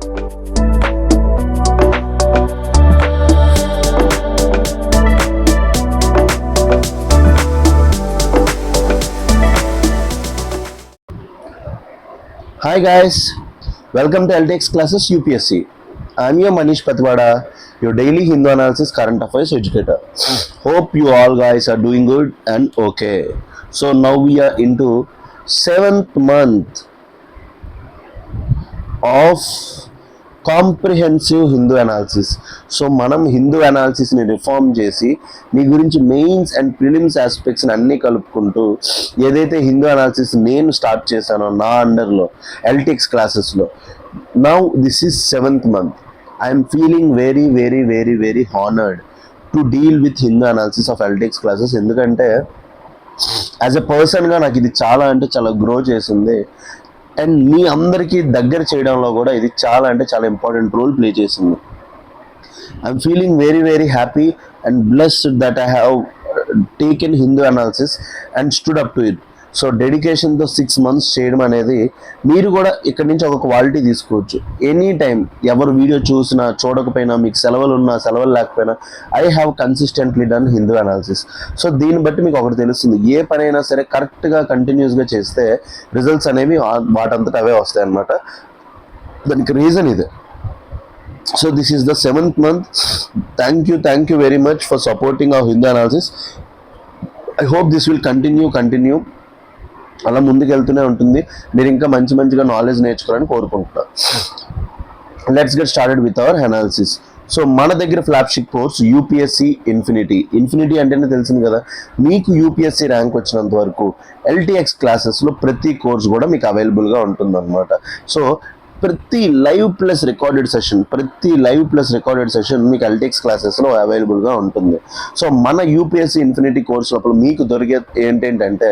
Hi guys, welcome to LTX classes UPSC. I'm your Manish Patwada, your daily Hindu analysis current affairs educator. Hope you all guys are doing good and okay. So now we are into 7th month of comprehensive Hindu analysis. So మనం Hindu అనాలిసిస్ని reform చేసి మీ గురించి mains and prelims ఆస్పెక్ట్స్ని అన్నీ కలుపుకుంటూ ఏదైతే Hindu analysis నేను start చేశానో నా అండర్లో ఎల్టిక్స్ క్లాసెస్లో, now this is 7th month. I'm feeling very very very very honoured to deal with Hindu analysis of LTX classes. ఎందుకంటే యాజ్ ఎ పర్సన్గా నాకు ఇది చాలా అంటే చాలా గ్రో చేసింది అండ్ మీ అందరికీ దగ్గర చేయడంలో కూడా ఇది చాలా అంటే చాలా ఇంపార్టెంట్ రోల్ ప్లే చేసింది. I'm feeling very very happy and blessed that I have taken Hindu analysis and stood up to it. So డెడికేషన్తో 6 months చేయడం అనేది మీరు కూడా ఇక్కడ నుంచి ఒక క్వాలిటీ తీసుకోవచ్చు. ఎనీ టైం ఎవరు వీడియో చూసినా చూడకపోయినా, మీకు సెలవులు ఉన్నా సెలవులు లేకపోయినా, I have consistently done Hindu analysis. So దీన్ని బట్టి మీకు ఒకటి తెలుస్తుంది, ఏ పనైనా సరే కరెక్ట్గా కంటిన్యూస్గా చేస్తే రిజల్ట్స్ అనేవి వాటంతట అవే వస్తాయి అన్నమాట. దానికి రీజన్ ఇదే. So this is the 7th month. Thank you very much for supporting our Hindu analysis. I hope this will continue. అలా ముందుకు వెళ్తూనే ఉంటుంది. మీరు ఇంకా మంచిగా నాలెడ్జ్ నేర్చుకోవాలని కోరుకుంటున్నాను. Let's get started with our analysis. So మన దగ్గర ఫ్లాగ్షిప్ కోర్స్ యూపీఎస్సీ ఇన్ఫినిటీ అంటేనే తెలిసింది కదా. మీకు యూపీఎస్సీ ర్యాంక్ వచ్చినంత వరకు ఎల్టీఎక్స్ క్లాసెస్లో ప్రతి కోర్స్ కూడా మీకు అవైలబుల్గా ఉంటుందన్నమాట. సో ప్రతి లైవ్ ప్లస్ రికార్డెడ్ సెషన్ మీకు ఎల్టీఎక్స్ క్లాసెస్లో అవైలబుల్గా ఉంటుంది. సో మన యూపీఎస్సీ ఇన్ఫినిటీ కోర్స్ లోపల మీకు దొరికే ఏంటంటే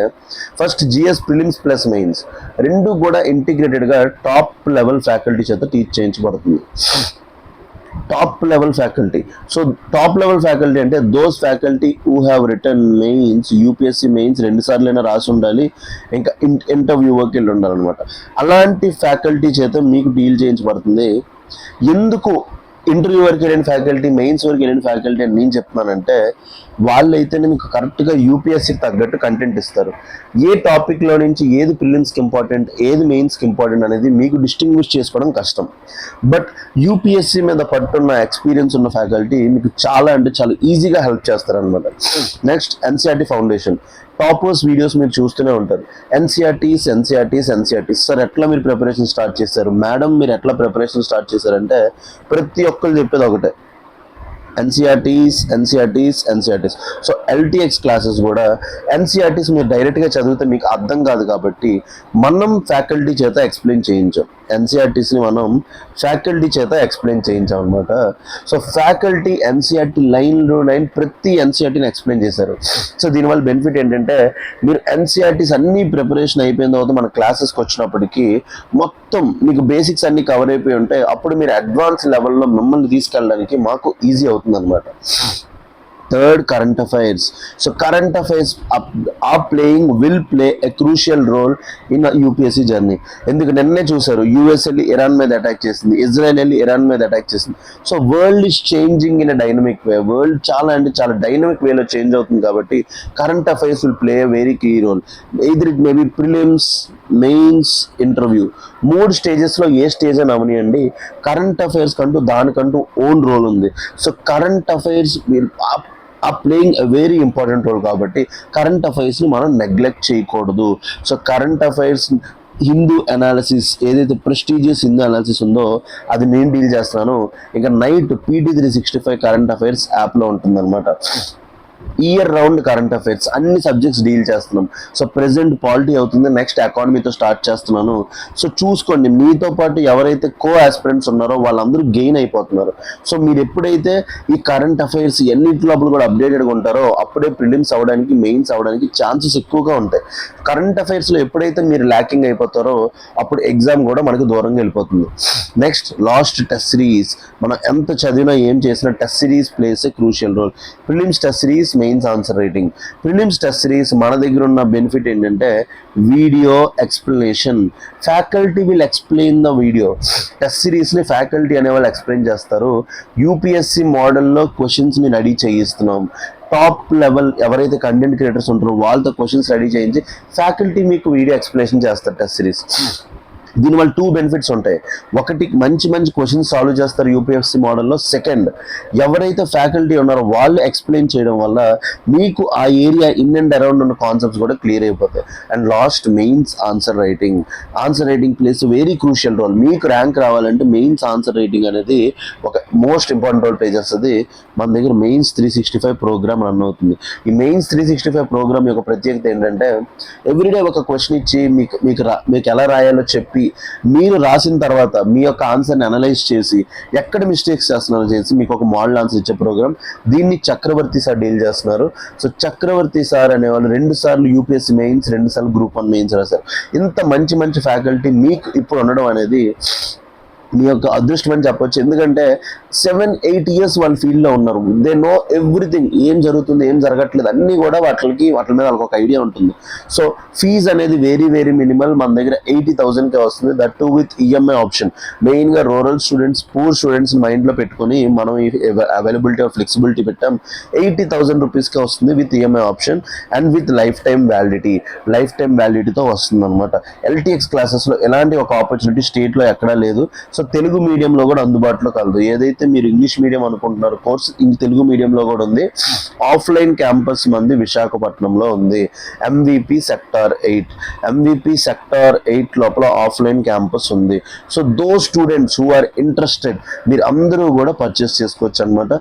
first GS prelims plus mains రెండు కూడా ఇంటిగ్రేటెడ్గా టాప్ లెవెల్ ఫ్యాకల్టీ చేత టీచ్ చేయించబడుతుంది. Top level faculty. So top level faculty అంటే those faculty who have written mains, UPSC mains 2 సార్లైనా రాసి ఉండాలి, ఇంకా ఇంటర్వ్యూకి వెళ్ళి ఉండాలన్నమాట. అలాంటి ఫ్యాకల్టీ చేత మీకు డీల్ చేయించబడుతుంది. ఎందుకు ఇంటర్వ్యూ వరకు వెళ్ళిన ఫ్యాకల్టీ, మెయిన్స్ వరకు వెళ్ళిన ఫ్యాకల్టీ అని నేను చెప్తున్నానంటే, వాళ్ళైతేనే మీకు కరెక్ట్గా యూపీఎస్సీకి తగ్గట్టు కంటెంట్ ఇస్తారు. ఏ టాపిక్లో నుంచి ఏది ప్రిలిమ్స్కి ఇంపార్టెంట్, ఏది మెయిన్స్కి ఇంపార్టెంట్ అనేది మీకు డిస్టింగ్విష్ చేసుకోవడం కష్టం. బట్ యూపీఎస్సీ మీద పట్టున్న ఎక్స్పీరియన్స్ ఉన్న ఫ్యాకల్టీ మీకు చాలా అంటే చాలా ఈజీగా హెల్ప్ చేస్తారనమాట. Next NCERT foundation. Toppers videos మీరు చూస్తూనే ఉంటారు. ఎన్సీఆర్టీస్. సార్ ఎట్లా మీరు ప్రిపరేషన్ స్టార్ట్ చేశారు, మేడం మీరు ఎట్లా ప్రిపరేషన్ స్టార్ట్ చేశారంటే ప్రతి ఒక్కరు చెప్పేది ఒకటే, ఎన్సీఆర్టీస్. సో ఎల్టీఎక్స్ క్లాసెస్ కూడా ఎన్సీఆర్టీస్ మీరు డైరెక్ట్గా చదివితే మీకు అర్థం కాదు కాబట్టి మనం ఫ్యాకల్టీ చేత ఎక్స్ప్లెయిన్ చేయించాం. ఎన్సీఆర్టీస్ని మనం ఫ్యాకల్టీ చేత ఎక్స్ప్లెయిన్ చేయించాం అనమాట. సో ఫ్యాకల్టీ ఎన్సీఆర్టీ లైన్ ప్రతి ఎన్సీఆర్టీని ఎక్స్ప్లెయిన్ చేశారు. సో దీనివల్ల బెనిఫిట్ ఏంటంటే మీరు ఎన్సీఆర్టీస్ అన్ని ప్రిపరేషన్ అయిపోయిన తర్వాత మన క్లాసెస్కి వచ్చినప్పటికీ మొత్తం మీకు బేసిక్స్ అన్ని కవర్ అయిపోయి ఉంటాయి. అప్పుడు మీరు అడ్వాన్స్ లెవెల్లో మిమ్మల్ని తీసుకెళ్ళడానికి మాకు ఈజీ అవుతుంది అనమాట. Third, current affairs. So current affairs will play a crucial role in a UPSC journey. ఎందుకు నిన్నే చూసారు, యుఎస్ వెళ్ళి ఇరాన్ మీద అటాక్ చేసింది, ఇజ్రాయెల్ వెళ్ళి ఇరాన్ మీద అటాక్ చేసింది. So world is changing in a dynamic way. World చాలా అంటే చాలా డైనమిక్ వేలో చేంజ్ అవుతుంది కాబట్టి current affairs will play a very key role. Either it may be prelims, mains, interview. 3 స్టేజెస్లో ఏ స్టేజ్ అని అవనియండి, కరెంట్ అఫైర్స్ కంటూ దానికంటూ ఓన్ రోల్ ఉంది. So current affairs playing a very important role కాబట్టి కరెంట్ అఫైర్స్ని మనం నెగ్లెక్ట్ చేయకూడదు. So current affairs Hindu analysis ఏదైతే ప్రెస్టీజియస్ హిందూ అనాలిసిస్ ఉందో అది నేను డీల్ చేస్తున్నాను. ఇంకా నైట్ PT365 కరెంట్ అఫైర్స్ యాప్లో ఉంటుందన్నమాట. ఇయర్ రౌండ్ కరెంట్ అఫైర్స్ అన్ని సబ్జెక్ట్స్ డీల్ చేస్తున్నాం. సో ప్రెసెంట్ పాలిటీ అవుతుంది, నెక్స్ట్ ఎకానమీతో స్టార్ట్ చేస్తున్నాను. సో చూసుకోండి, మీతో పాటు ఎవరైతే కో ఆస్పిరెంట్స్ ఉన్నారో వాళ్ళందరూ గెయిన్ అయిపోతున్నారు. సో మీరు ఎప్పుడైతే ఈ కరెంట్ అఫైర్స్ ఎన్నింటి లోపల కూడా అప్డేటెడ్గా ఉంటారో అప్పుడే ప్రిలిమ్స్ అవ్వడానికి, మెయిన్స్ అవ్వడానికి ఛాన్సెస్ ఎక్కువగా ఉంటాయి. కరెంట్ అఫైర్స్లో ఎప్పుడైతే మీరు ల్యాకింగ్ అయిపోతారో అప్పుడు ఎగ్జామ్ కూడా మనకు దూరంగా వెళ్ళిపోతుంది. Next last test series. మనం ఎంత చదివినా ఏం చేసినా test series plays a crucial role. Prelims test series mains answer writing. Prelims test series మన దగ్గర ఉన్న బెనిఫిట్ ఏంటంటే video explanation. Faculty will explain the video. Test సిరీస్ని ఫ్యాకల్టీ అనేవాళ్ళు ఎక్స్ప్లెయిన్ చేస్తారు. యూపీఎస్సి మోడల్లో క్వశ్చన్స్ని రెడీ చేయిస్తున్నాం. టాప్ లెవెల్ ఎవరైతే కంటెంట్ క్రియేటర్స్ ఉంటారో వాళ్ళతో క్వశ్చన్స్ రెడీ చేయించి ఫ్యాకల్టీ మీకు వీడియో ఎక్స్ప్లెనేషన్ చేస్తారు టెస్ట్ సిరీస్. దీనివల్ల 2 బెనిఫిట్స్ ఉంటాయి. ఒకటి, మంచి మంచి క్వశ్చన్స్ సాల్వ్ చేస్తారు యూపీఎస్సీ మోడల్లో. సెకండ్, ఎవరైతే ఫ్యాకల్టీ ఉన్నారో వాళ్ళు ఎక్స్ప్లెయిన్ చేయడం వల్ల మీకు ఆ ఏరియా ఇన్ అండ్ అరౌండ్ ఉన్న కాన్సెప్ట్స్ కూడా క్లియర్ అయిపోతాయి. And last, mains answer writing. Answer writing plays very crucial role. మీకు ర్యాంక్ రావాలంటే మెయిన్స్ ఆన్సర్ రైటింగ్ అనేది ఒక మోస్ట్ ఇంపార్టెంట్ రోల్ ప్లే చేస్తుంది. మన దగ్గర మెయిన్స్ 365 ప్రోగ్రామ్ రన్ అవుతుంది. ఈ మెయిన్స్ 365 ప్రోగ్రామ్ యొక్క ప్రత్యేకత ఏంటంటే ఎవ్రీడే ఒక క్వశ్చన్ ఇచ్చి మీకు ఎలా రాయాలో చెప్పి మీరు రాసిన తర్వాత మీ యొక్క ఆన్సర్ని అనలైజ్ చేసి ఎక్కడ మిస్టేక్స్ చేస్తున్నారో చేసి మీకు ఒక మోడల్ ఆన్సర్ ఇచ్చే ప్రోగ్రామ్. దీన్ని చక్రవర్తి సార్ డీల్ చేస్తున్నారు. సో చక్రవర్తి సార్ అనేవాళ్ళు 2 సార్లు యూపీఎస్సీ మెయిన్స్, 2 సార్లు గ్రూప్ 1 మెయిన్స్ రాశారు. ఇంత మంచి మంచి ఫ్యాకల్టీ మీకు ఇప్పుడు ఉండడం అనేది మీ యొక్క అదృష్టం అని చెప్పొచ్చు. ఎందుకంటే 7-8 years వాళ్ళ ఫీల్డ్లో ఉన్నారు. దే నో ఎవ్రీథింగ్, ఏం జరుగుతుంది ఏం జరగట్లేదు అన్నీ కూడా వాటి మీద వాళ్ళకి ఒక ఐడియా ఉంటుంది. సో ఫీజ్ అనేది వెరీ వెరీ మినిమల్. మన దగ్గర 80,000కే వస్తుంది. That too with EMI option. మెయిన్గా రూరల్ స్టూడెంట్స్, పూర్ స్టూడెంట్స్ మైండ్లో పెట్టుకొని మనం ఈ అవైలబిలిటీ ఆఫ్ ఫ్లెక్సిబిలిటీ పెట్టాం. 80,000 రూపీస్కే వస్తుంది with EMI option and with lifetime వ్యాలిడిటీతో వస్తుంది అనమాట. ఎల్టీఎక్స్ క్లాసెస్లో ఎలాంటి ఒక ఆపర్చునిటీ స్టేట్లో ఎక్కడా లేదు. సో తెలుగు మీడియంలో కూడా అందుబాటులో కలదు. ఏదైతే మీరు ఇంగ్లీష్ మీడియం అనుకుంటున్నారో కోర్స్ తెలుగు మీడియంలో కూడా ఉంది. ఆఫ్లైన్ క్యాంపస్ మంది విశాఖపట్నంలో ఉంది. MVP సెక్టార్ 8 లోపల ఆఫ్లైన్ క్యాంపస్ ఉంది. So those students who are interested మీరు అందరూ కూడా పర్చేస్ చేసుకోవచ్చు అనమాట.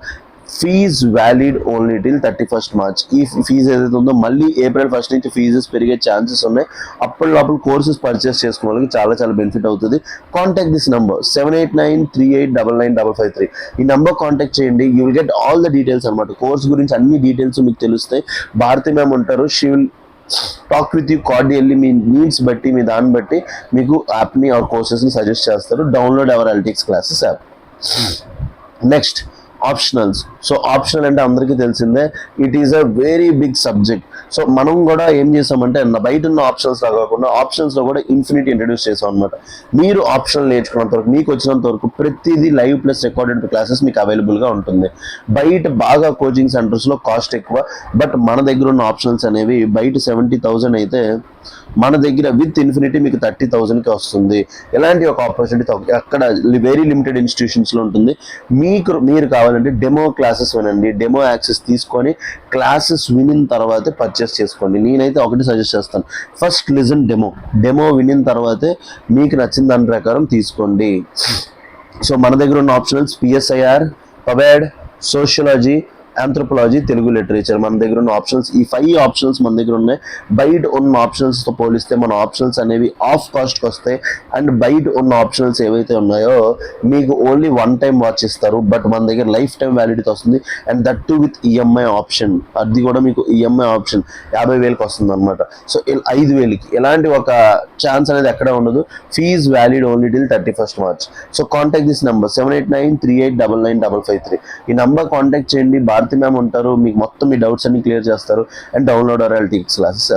Fees valid only till 31st March. ఈ ఫీజు ఏదైతే ఉందో మళ్ళీ April 1st నుంచి ఫీజెస్ పెరిగే ఛాన్సెస్ ఉన్నాయి. అప్పటి లోపల కోర్సెస్ పర్చేస్ చేసుకునే వాళ్ళకి చాలా చాలా బెనిఫిట్ అవుతుంది. Contact this number 7893899553. ఈ నంబర్ కాంటాక్ట్ చేయండి. You will get all the details అనమాట. కోర్స్ గురించి అన్ని డీటెయిల్స్ మీకు తెలుస్తాయి. భారతి మ్యామ్ ఉంటారు. She will talk with you cordially. మీ నీడ్స్ బట్టి, మీ దాన్ని బట్టి మీకు యాప్ని ఆర్ కోర్సెస్ని సజెస్ట్ చేస్తారు. Download our LTX classes app. Next, optionals. So optional అంటే అందరికీ తెలిసిందే, it is a very big subject. So మనం కూడా ఏం చేసామంటే బయట ఉన్న ఆప్షన్స్లో కాకుండా ఆప్షన్స్లో కూడా ఇన్ఫినిటీ ఇంట్రడ్యూస్ చేసాం అనమాట. మీరు ఆప్షనల్ నేర్చుకున్నంత వరకు, మీకు వచ్చినంత వరకు ప్రతిదీ లైవ్ ప్లస్ రికార్డెడ్ క్లాసెస్ మీకు అవైలబుల్గా ఉంటుంది. బయట బాగా కోచింగ్ సెంటర్స్లో కాస్ట్ ఎక్కువ, బట్ మన దగ్గర ఉన్న ఆప్షనల్స్ అనేవి బయట 70,000 అయితే మన దగ్గర విత్ ఇన్ఫినిటీ మీకు 30,000కి వస్తుంది. ఎలాంటి ఒక ఆపర్చునిటీ అక్కడ వెరీ లిమిటెడ్ ఇన్స్టిట్యూషన్స్లో ఉంటుంది. మీరు కావాలంటే డెమో క్లాసెస్ వినండి. డెమో యాక్సెస్ తీసుకొని క్లాసెస్ వినిన తర్వాతే పర్చేస్ చేసుకోండి. నేనైతే ఒకటి సజెస్ట్ చేస్తాను, ఫస్ట్ లిజన్ డెమో వినిన తర్వాతే మీకు నచ్చిన దాని ప్రకారం తీసుకోండి. సో మన దగ్గర ఉన్న optionals PSIR, pub ad, sociology, anthropology, Telugu literature. మన దగ్గర ఉన్న ఆప్షన్స్ ఈ 5 ఆప్షన్స్ మన దగ్గర ఉన్నాయి. బయట ఉన్న ఆప్షన్స్తో పోలిస్తే మన ఆప్షన్స్ అనేవి ఆఫ్ కాస్ట్కి వస్తాయి. అండ్ బయట ఉన్న ఆప్షన్స్ ఏవైతే ఉన్నాయో మీకు ఓన్లీ 1 time వాచ్ ఇస్తారు, బట్ మన దగ్గర లైఫ్ టైం వ్యాలిడిటీ వస్తుంది. And that too with EMI option. అది కూడా మీకు ఈఎంఐ ఆప్షన్ 50,000కి వస్తుంది అనమాట. సో 5,000కి ఎలాంటి ఒక ఛాన్స్ అనేది ఎక్కడ ఉండదు. Fees valid only till 31st March. So contact this number 7893899553. ఈ నెంబర్ కాంటాక్ట్ చేయండి. భారతి మ్యామ్ ఉంటారు, మీకు మొత్తం మీ డౌట్స్ అన్ని క్లియర్ చేస్తారు. And download our LTX classes.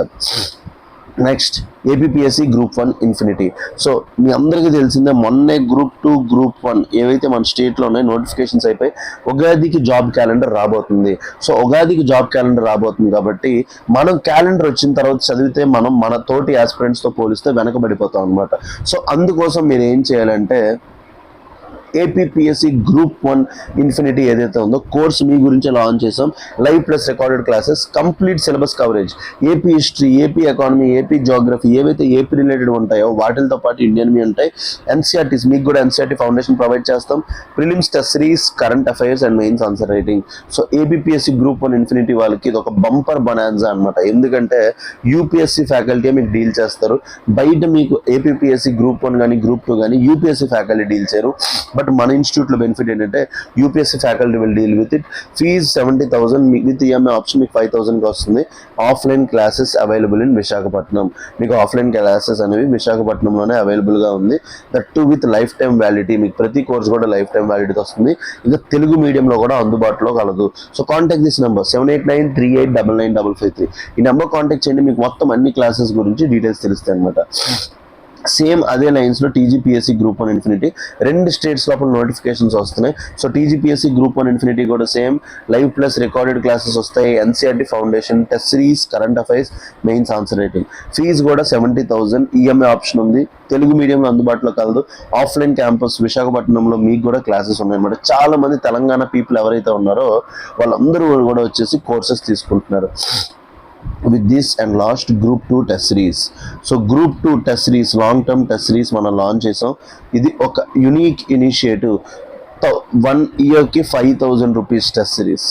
Next, APPSC group 1 infinity. So మీ అందరికీ తెలిసిందే, మొన్నే గ్రూప్ 2, గ్రూప్ 1 ఏవైతే మన స్టేట్లో ఉన్నాయో నోటిఫికేషన్స్ అయిపోయి ఉగాదికి జాబ్ క్యాలెండర్ రాబోతుంది. సో ఉగాదికి జాబ్ క్యాలెండర్ రాబోతుంది కాబట్టి మనం క్యాలెండర్ వచ్చిన తర్వాత చదివితే మనం మన తోటి ఆస్పిరెంట్స్తో పోలిస్తే వెనకబడిపోతాం అనమాట. సో అందుకోసం మీరు ఏం చేయాలంటే ఏపీపీఎస్సీ గ్రూప్ 1 ఇన్ఫినిటీ ఏదైతే ఉందో కోర్స్ మీ గురించి లాంచ్ చేసాం. Live plus recorded classes, complete syllabus coverage, AP history, AP economy, AP geography, ఏవైతే ఏపీ రిలేటెడ్ ఉంటాయో వాటితో పాటు ఇండియన్వి ఉంటాయి. ఎన్సీఆర్టీస్, మీకు కూడా ఎన్సీఆర్టీ ఫౌండేషన్ ప్రొవైడ్ చేస్తాం. Prelims test series, current affairs and mains answer writing. So APPSC group 1 infinity వాళ్ళకి ఇది ఒక బంపర్ బనాన్సా అనమాట. ఎందుకంటే యూపీఎస్సీ ఫ్యాకల్టీ మీకు డీల్ చేస్తారు. బయట మీకు ఏపీపీఎస్సీ గ్రూప్ 1 కానీ గ్రూప్ 2 కానీ యూపీఎస్సీ ఫ్యాకల్టీ డీల్ చేయరు. బట్ మన ఇన్స్టిట్యూట్లో బెనిఫిట్ ఏంటంటే UPSC faculty will deal with it. Fees 70,000 with EMI option మీకు 5,000కి వస్తుంది. Offline classes available in Visakhapatnam. మీకు ఆఫ్లైన్ క్లాసెస్ అనేవి విశాఖపట్నంలోనే అవైలబుల్గా ఉంది. That too with lifetime validity. మీకు ప్రతి కోర్స్ కూడా లైఫ్ టైం వ్యాలిడిటీ వస్తుంది. ఇంకా తెలుగు మీడియంలో కూడా అందుబాటులో కలదు. So contact this number 7893899553. ఈ నెంబర్ కాంటాక్ట్ చేయండి. మీకు మొత్తం అన్ని క్లాసెస్ గురించి డీటెయిల్స్ తెలుస్తాయి అనమాట. సేమ్ అదే లైన్స్లో టీజీపీఎస్సీ గ్రూప్ 1 ఇన్ఫినిటీ 2 స్టేట్స్ లోపల నోటిఫికేషన్స్ వస్తున్నాయి. సో టీజీపీఎస్సీ గ్రూప్ 1 ఇన్ఫినిటీ కూడా same live plus recorded classes వస్తాయి. NCERT foundation, test series, current affairs, mains answer writing. Fee కూడా 70,000. ఈఎంఐ ఆప్షన్ ఉంది. తెలుగు మీడియంలో అందుబాటులో కలదు. ఆఫ్లైన్ క్యాంపస్ విశాఖపట్నంలో మీకు కూడా క్లాసెస్ ఉన్నాయన్నమాట. చాలా మంది తెలంగాణ పీపుల్ ఎవరైతే ఉన్నారో వాళ్ళందరూ కూడా వచ్చేసి కోర్సెస్ తీసుకుంటున్నారు. with this and last group 2 test series. So group 2 test series long term test series మనం లాంచ్ చేసాం. ఇది ఒక యూనిక్ ఇనిషియేటివ్. 1 year కి 5,000 rupees test series.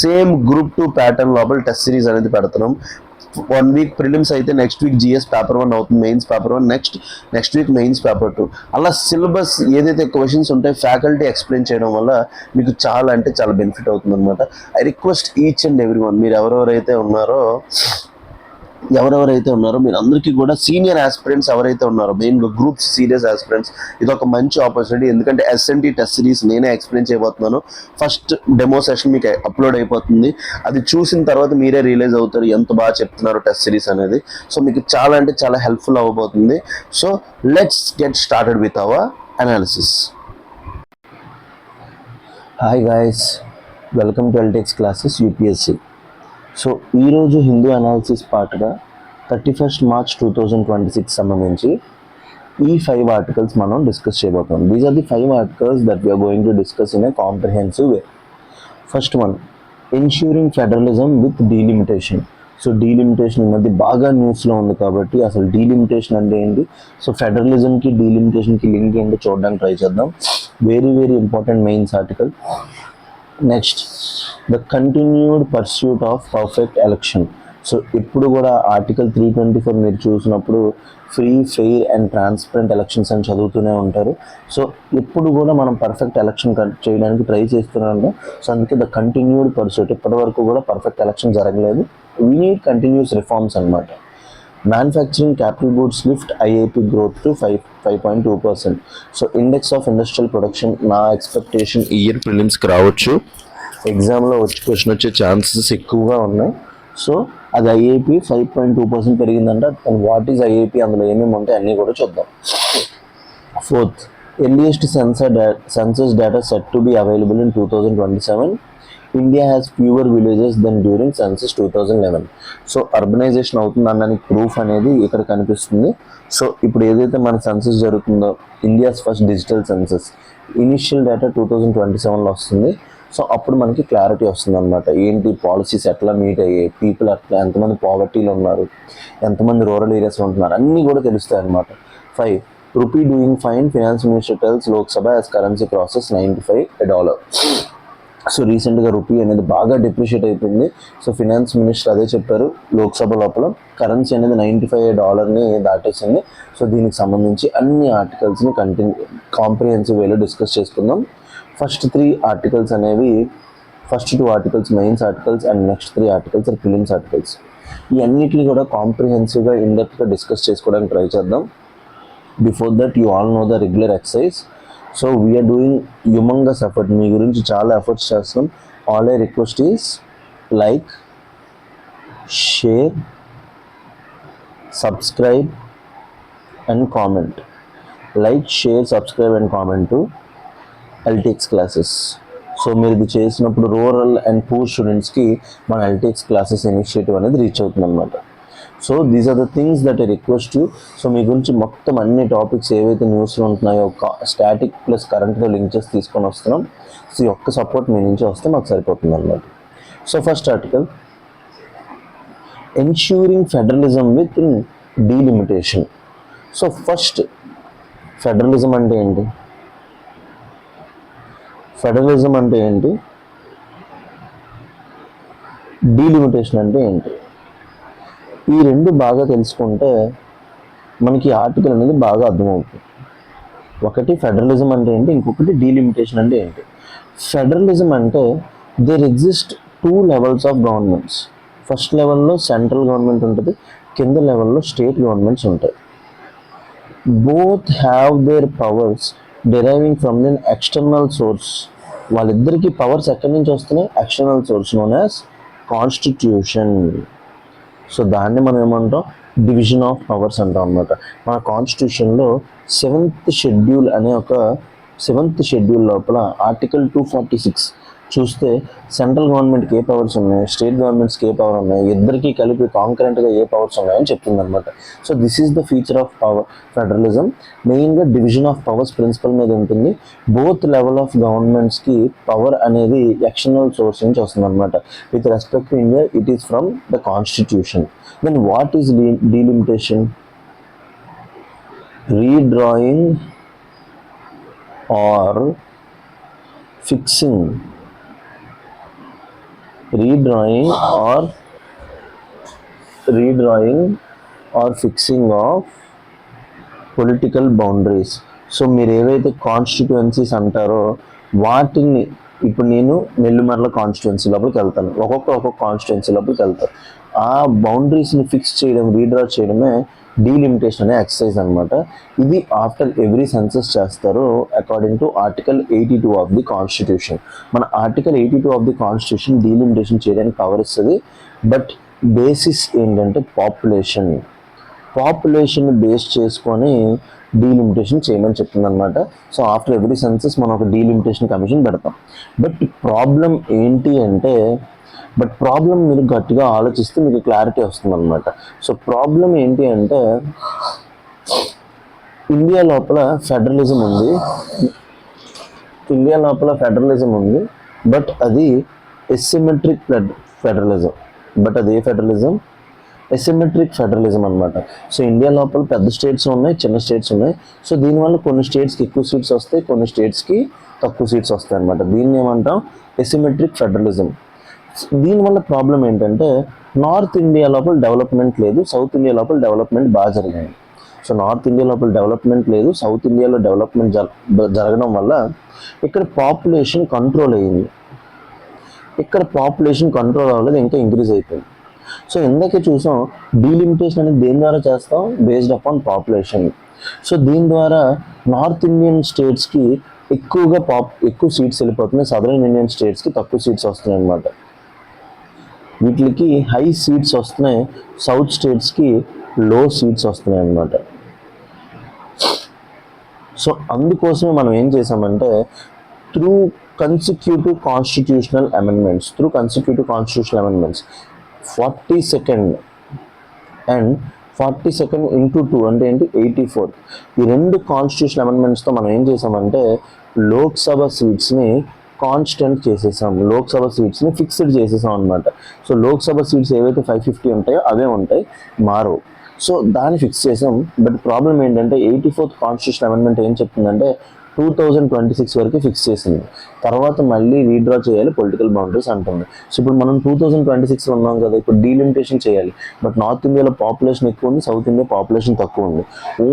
Same group 2 pattern లోపల టెస్ట్ సిరీస్ అనేది పెడుతున్నాం. 1 week ప్రిలిమ్స్ అయితే నెక్స్ట్ వీక్ జిఎస్ పేపర్ 1 అవుతుంది, mains paper 1, next week mains paper 2. అలా సిలబస్ ఏదైతే క్వశ్చన్స్ ఉంటాయో ఫ్యాకల్టీ ఎక్స్ప్లెయిన్ చేయడం వల్ల మీకు చాలా అంటే చాలా బెనిఫిట్ అవుతుంది అనమాట. I request each and every one, మీరు ఎవరెవరైతే ఉన్నారో మీరు అందరికీ కూడా సీనియర్ ఆస్పిరెంట్స్ ఎవరైతే ఉన్నారో మెయిన్గా గ్రూప్స్ సీరియస్ ఆస్పిరెంట్స్ ఇది ఒక మంచి ఆపర్చునిటీ. ఎందుకంటే ఎస్ఎన్టీ టెస్ట్ సిరీస్ నేనే ఎక్స్ప్లెయిన్ చేయబోతున్నాను. ఫస్ట్ డెమో సెషన్ మీకు అప్లోడ్ అయిపోతుంది. అది చూసిన తర్వాత మీరే రియలైజ్ అవుతారు ఎంత బాగా చెప్తున్నారు టెస్ట్ సిరీస్ అనేది. సో మీకు చాలా అంటే చాలా హెల్ప్ఫుల్ అవ్వబోతుంది. So let's get started with our analysis. Hi guys, welcome to LTX classes UPSC. So ఈరోజు హిందూ అనాలిసిస్ పార్ట్గా 31st March 2026 సంబంధించి ఈ 5 ఆర్టికల్స్ మనం డిస్కస్ చేయబోతున్నాం. These are the 5 articles that we are going to discuss in a comprehensive way. First one, ensuring federalism with delimitation. So delimitation ఈ మధ్య బాగా న్యూస్లో ఉంది కాబట్టి అసలు డీలిమిటేషన్ అంటే ఏంటి, సో ఫెడరలిజంకి డీలిమిటేషన్కి లింక్ ఏంటో చూడడానికి ట్రై చేద్దాం. Very very important mains article. Next, the continued pursuit of perfect election. So ఇప్పుడు కూడా ఆర్టికల్ 324 మీరు చూసినప్పుడు free, fair and transparent elections అని చదువుతూనే ఉంటారు. సో ఇప్పుడు కూడా మనం పర్ఫెక్ట్ ఎలక్షన్ చేయడానికి ట్రై చేస్తూనే ఉంటాం. సో అందుకే ద కంటిన్యూడ్ పర్స్యూట్, ఇప్పటి వరకు కూడా పర్ఫెక్ట్ ఎలక్షన్ జరగలేదు. వీ నీడ్ కంటిన్యూస్ రిఫార్మ్స్ అనమాట. Manufacturing capital goods lift IIP growth to 5.2%. So index of industrial production నా ఎక్స్పెక్టేషన్ ఈ ఇయర్ ప్రిలిమ్స్కి రావచ్చు, ఎగ్జామ్లో క్వశ్చన్ వచ్చే ఛాన్సెస్ ఎక్కువగా ఉన్నాయి. సో అది ఐఐపి 5.2% పెరిగిందంట. అండ్ వాట్ ఈజ్ ఐఐపి, అందులో ఏమేమి ఉంటాయి అన్నీ కూడా చూద్దాం. Fourth, earliest census data set to be available in 2027. India has fewer villages than during census 2011. So urbanisation అవుతుంది అనడానికి ప్రూఫ్ అనేది ఇక్కడ కనిపిస్తుంది. సో ఇప్పుడు ఏదైతే మన సెన్సస్ జరుగుతుందో India's first digital census initial data 2027లో వస్తుంది. సో అప్పుడు మనకి క్లారిటీ వస్తుంది అనమాట. ఏంటి పాలసీస్ ఎట్లా మీట్ అయ్యాయి, పీపుల్ అట్లా ఎంతమంది పావర్టీలో ఉన్నారు, ఎంతమంది రూరల్ ఏరియాస్లో ఉంటున్నారు, అన్నీ కూడా తెలుస్తాయి అనమాట. 5, rupee doing fine, finance minister tells Lok Sabha as currency process $95. So రీసెంట్గా రూపీ అనేది బాగా డిప్రిషియేట్ అయిపోయింది. సో ఫినాన్స్ మినిస్టర్ అదే చెప్పారు లోక్సభ లోపల, కరెన్సీ అనేది $95 దాటేసింది. సో దీనికి సంబంధించి అన్ని ఆర్టికల్స్ని కాంప్రిహెన్సివ్ వేలో డిస్కస్ చేసుకుందాం. ఫస్ట్ 3 ఆర్టికల్స్ అనేవి, first 2 articles mains articles and next 3 articles are prelims articles. ఈ అన్నిటిని కూడా కాంప్రిహెన్సివ్గా ఇన్డెప్త్గా డిస్కస్ చేసుకోవడానికి ట్రై చేద్దాం. Before that you all know the regular exercise. So we're doing humongous effort, మీ గురించి చాలా ఎఫర్ట్స్ చేస్తున్నాం. All I request is like, share, subscribe and comment. Like, share, subscribe and comment to LTX classes. So మీరు ఇది చేసినప్పుడు rural and poor స్టూడెంట్స్కి మన LTX classes initiative అనేది రీచ్ అవుతుంది అనమాట. So these are the things that I request you. So మీ గురించి మొత్తం అన్ని టాపిక్స్ ఏవైతే న్యూస్లో ఉంటున్నాయో స్టాటిక్ ప్లస్ కరెంట్తో లింక్ చేసి తీసుకొని వస్తున్నాం. సో ఈ ఒక్క సపోర్ట్ మీ నుంచి వస్తే మాకు సరిపోతుంది అనమాట. So first article, ensuring federalism with delimitation. So first, federalism అంటే ఏంటి, ఫెడరలిజం అంటే ఏంటి, డీలిమిటేషన్ అంటే ఏంటి, ఈ రెండు బాగా తెలుసుకుంటే మనకి ఆర్టికల్ అనేది బాగా అర్థమవుతుంది. ఒకటి ఫెడరలిజం అంటే ఏంటి, ఇంకొకటి డీలిమిటేషన్ అంటే ఏంటి. ఫెడరలిజం అంటే there exist 2 levels of governments. First లెవెల్లో సెంట్రల్ గవర్నమెంట్ ఉంటుంది, కింద లెవెల్లో స్టేట్ గవర్నమెంట్స్ ఉంటాయి. Both have their powers deriving from the external source. వాళ్ళిద్దరికీ పవర్స్ ఎక్కడి నుంచి వస్తున్నాయి, external source known as constitution. So దాన్ని మనం ఏమంటాం, డివిజన్ ఆఫ్ పవర్స్ అంటాం అనమాట. మన కాన్స్టిట్యూషన్లో 7th షెడ్యూల్ అనే ఒక 7th షెడ్యూల్ లోపల ఆర్టికల్ 246 చూస్తే సెంట్రల్ గవర్నమెంట్కి ఏ పవర్స్ ఉన్నాయి, స్టేట్ గవర్నమెంట్స్కి ఏ పవర్ ఉన్నాయి, ఇద్దరికీ కలిపి కాంకరెంట్గా ఏ పవర్స్ ఉన్నాయని చెప్తుంది అనమాట. So this is the feature of power federalism. మెయిన్గా డివిజన్ ఆఫ్ పవర్స్ ప్రిన్సిపల్ మీద ఉంటుంది. బోత్ లెవెల్ ఆఫ్ గవర్నమెంట్స్కి పవర్ అనేది ఎక్స్టర్నల్ సోర్స్ నుంచి వస్తుంది అనమాట. With respect to India it is from the constitution. Then what is delimitation? Redrawing or fixing, redrawing or fixing of political boundaries. So మీరు ఏవైతే constituencies అంటారో వాటిని, ఇప్పుడు నేను నెల్లిమర్ల కాన్స్టిట్యుయెన్సీ లోపలికి వెళ్తాను, ఒక్కొక్క కాన్స్టిట్యుయెన్సీ లోపలికి వెళ్తాను. ఆ బౌండరీస్ని ఫిక్స్ చేయడం, రీడ్రా చేయడమే డీలిమిటేషన్ అనే ఎక్సర్సైజ్ అనమాట. ఇది ఆఫ్టర్ ఎవ్రీ సెన్సస్ చేస్తారు according to article 82 of the constitution. మన article 82 of the constitution delimitation చేయడానికి పవర్ ఇస్తుంది. బట్ బేసిస్ ఏంటంటే పాపులేషన్ బేస్ చేసుకొని డీలిమిటేషన్ చేయమని చెప్తుంది అనమాట. సో ఆఫ్టర్ ఎవ్రీ సెన్సస్ మనం ఒక డీలిమిటేషన్ కమిషన్ పెడతాం. బట్ ప్రాబ్లం ఏంటి అంటే, మీరు గట్టిగా ఆలోచిస్తే మీకు క్లారిటీ వస్తుంది అనమాట. సో ప్రాబ్లం ఏంటి అంటే, ఇండియా లోపల ఫెడరలిజం ఉంది, బట్ అది ఎసిమెట్రిక్ ఫెడరలిజం. ఎసిమెట్రిక్ ఫెడరలిజం అనమాట. సో ఇండియా లోపల పెద్ద స్టేట్స్ ఉన్నాయి, చిన్న స్టేట్స్ ఉన్నాయి. సో దీనివల్ల కొన్ని స్టేట్స్కి ఎక్కువ సీట్స్ వస్తాయి, కొన్ని స్టేట్స్కి తక్కువ సీట్స్ వస్తాయి అనమాట. దీన్ని ఏమంటాం, ఎసిమెట్రిక్ ఫెడరలిజం. దీనివల్ల ప్రాబ్లం ఏంటంటే, నార్త్ ఇండియా లోపల డెవలప్మెంట్ లేదు, సౌత్ ఇండియా లోపల డెవలప్మెంట్ బాగా జరిగింది. సో నార్త్ ఇండియా లోపల డెవలప్మెంట్ లేదు, సౌత్ ఇండియాలో డెవలప్మెంట్ జరగడం వల్ల ఇక్కడ పాపులేషన్ కంట్రోల్ అయ్యింది. ఇక్కడ పాపులేషన్ కంట్రోల్ అవ్వలేదు, ఇంకా ఇంక్రీజ్ అయిపోయింది. సో ఇందాకే చూసాం, డీలిమిటేషన్ అనేది దేని ద్వారా చేస్తాం, బేస్డ్ అపాన్ పాపులేషన్. సో దీని ద్వారా నార్త్ ఇండియన్ స్టేట్స్కి ఎక్కువ సీట్స్ వెళ్ళిపోతున్నాయి, సదరన్ ఇండియన్ స్టేట్స్కి తక్కువ సీట్స్ వస్తున్నాయి అన్నమాట. వీటికి హై సీట్స్ వస్తున్నాయి, సౌత్ స్టేట్స్కి లో సీట్స్ వస్తున్నాయి అన్నమాట. సో అందుకోసమే మనం ఏం చేసామంటే, through consecutive constitutional amendments 42nd and 42nd into 2 అంటే ఏంటి, 84. ఈ రెండు కాన్స్టిట్యూషన్ అమెండ్మెంట్స్తో మనం ఏం చేసామంటే, లోక్సభ సీట్స్ని కాన్స్టెంట్ చేసేసాం, లోక్సభ సీట్స్ని ఫిక్స్డ్ చేసేసాం అనమాట. సో లోక్సభ సీట్స్ ఏవైతే 550 ఉంటాయో అవే ఉంటాయి, మారవు. సో దాన్ని ఫిక్స్ చేసాం. బట్ ప్రాబ్లం ఏంటంటే, 84th కాన్స్టిట్యూషన్ అమెండ్మెంట్ ఏం చెప్తుందంటే 2026 వరకు ఫిక్స్ చేసింది. తర్వాత మళ్ళీ రీడ్రా చేయాలి పొలిటికల్ బౌండరీస్ అంటుంది. సో ఇప్పుడు మనం 2026 ఉన్నాం కదా, ఇప్పుడు డీలిమిటేషన్ చేయాలి. బట్ నార్త్ ఇండియాలో పాపులేషన్ ఎక్కువ ఉంది, సౌత్ ఇండియా పాపులేషన్ తక్కువ ఉంది.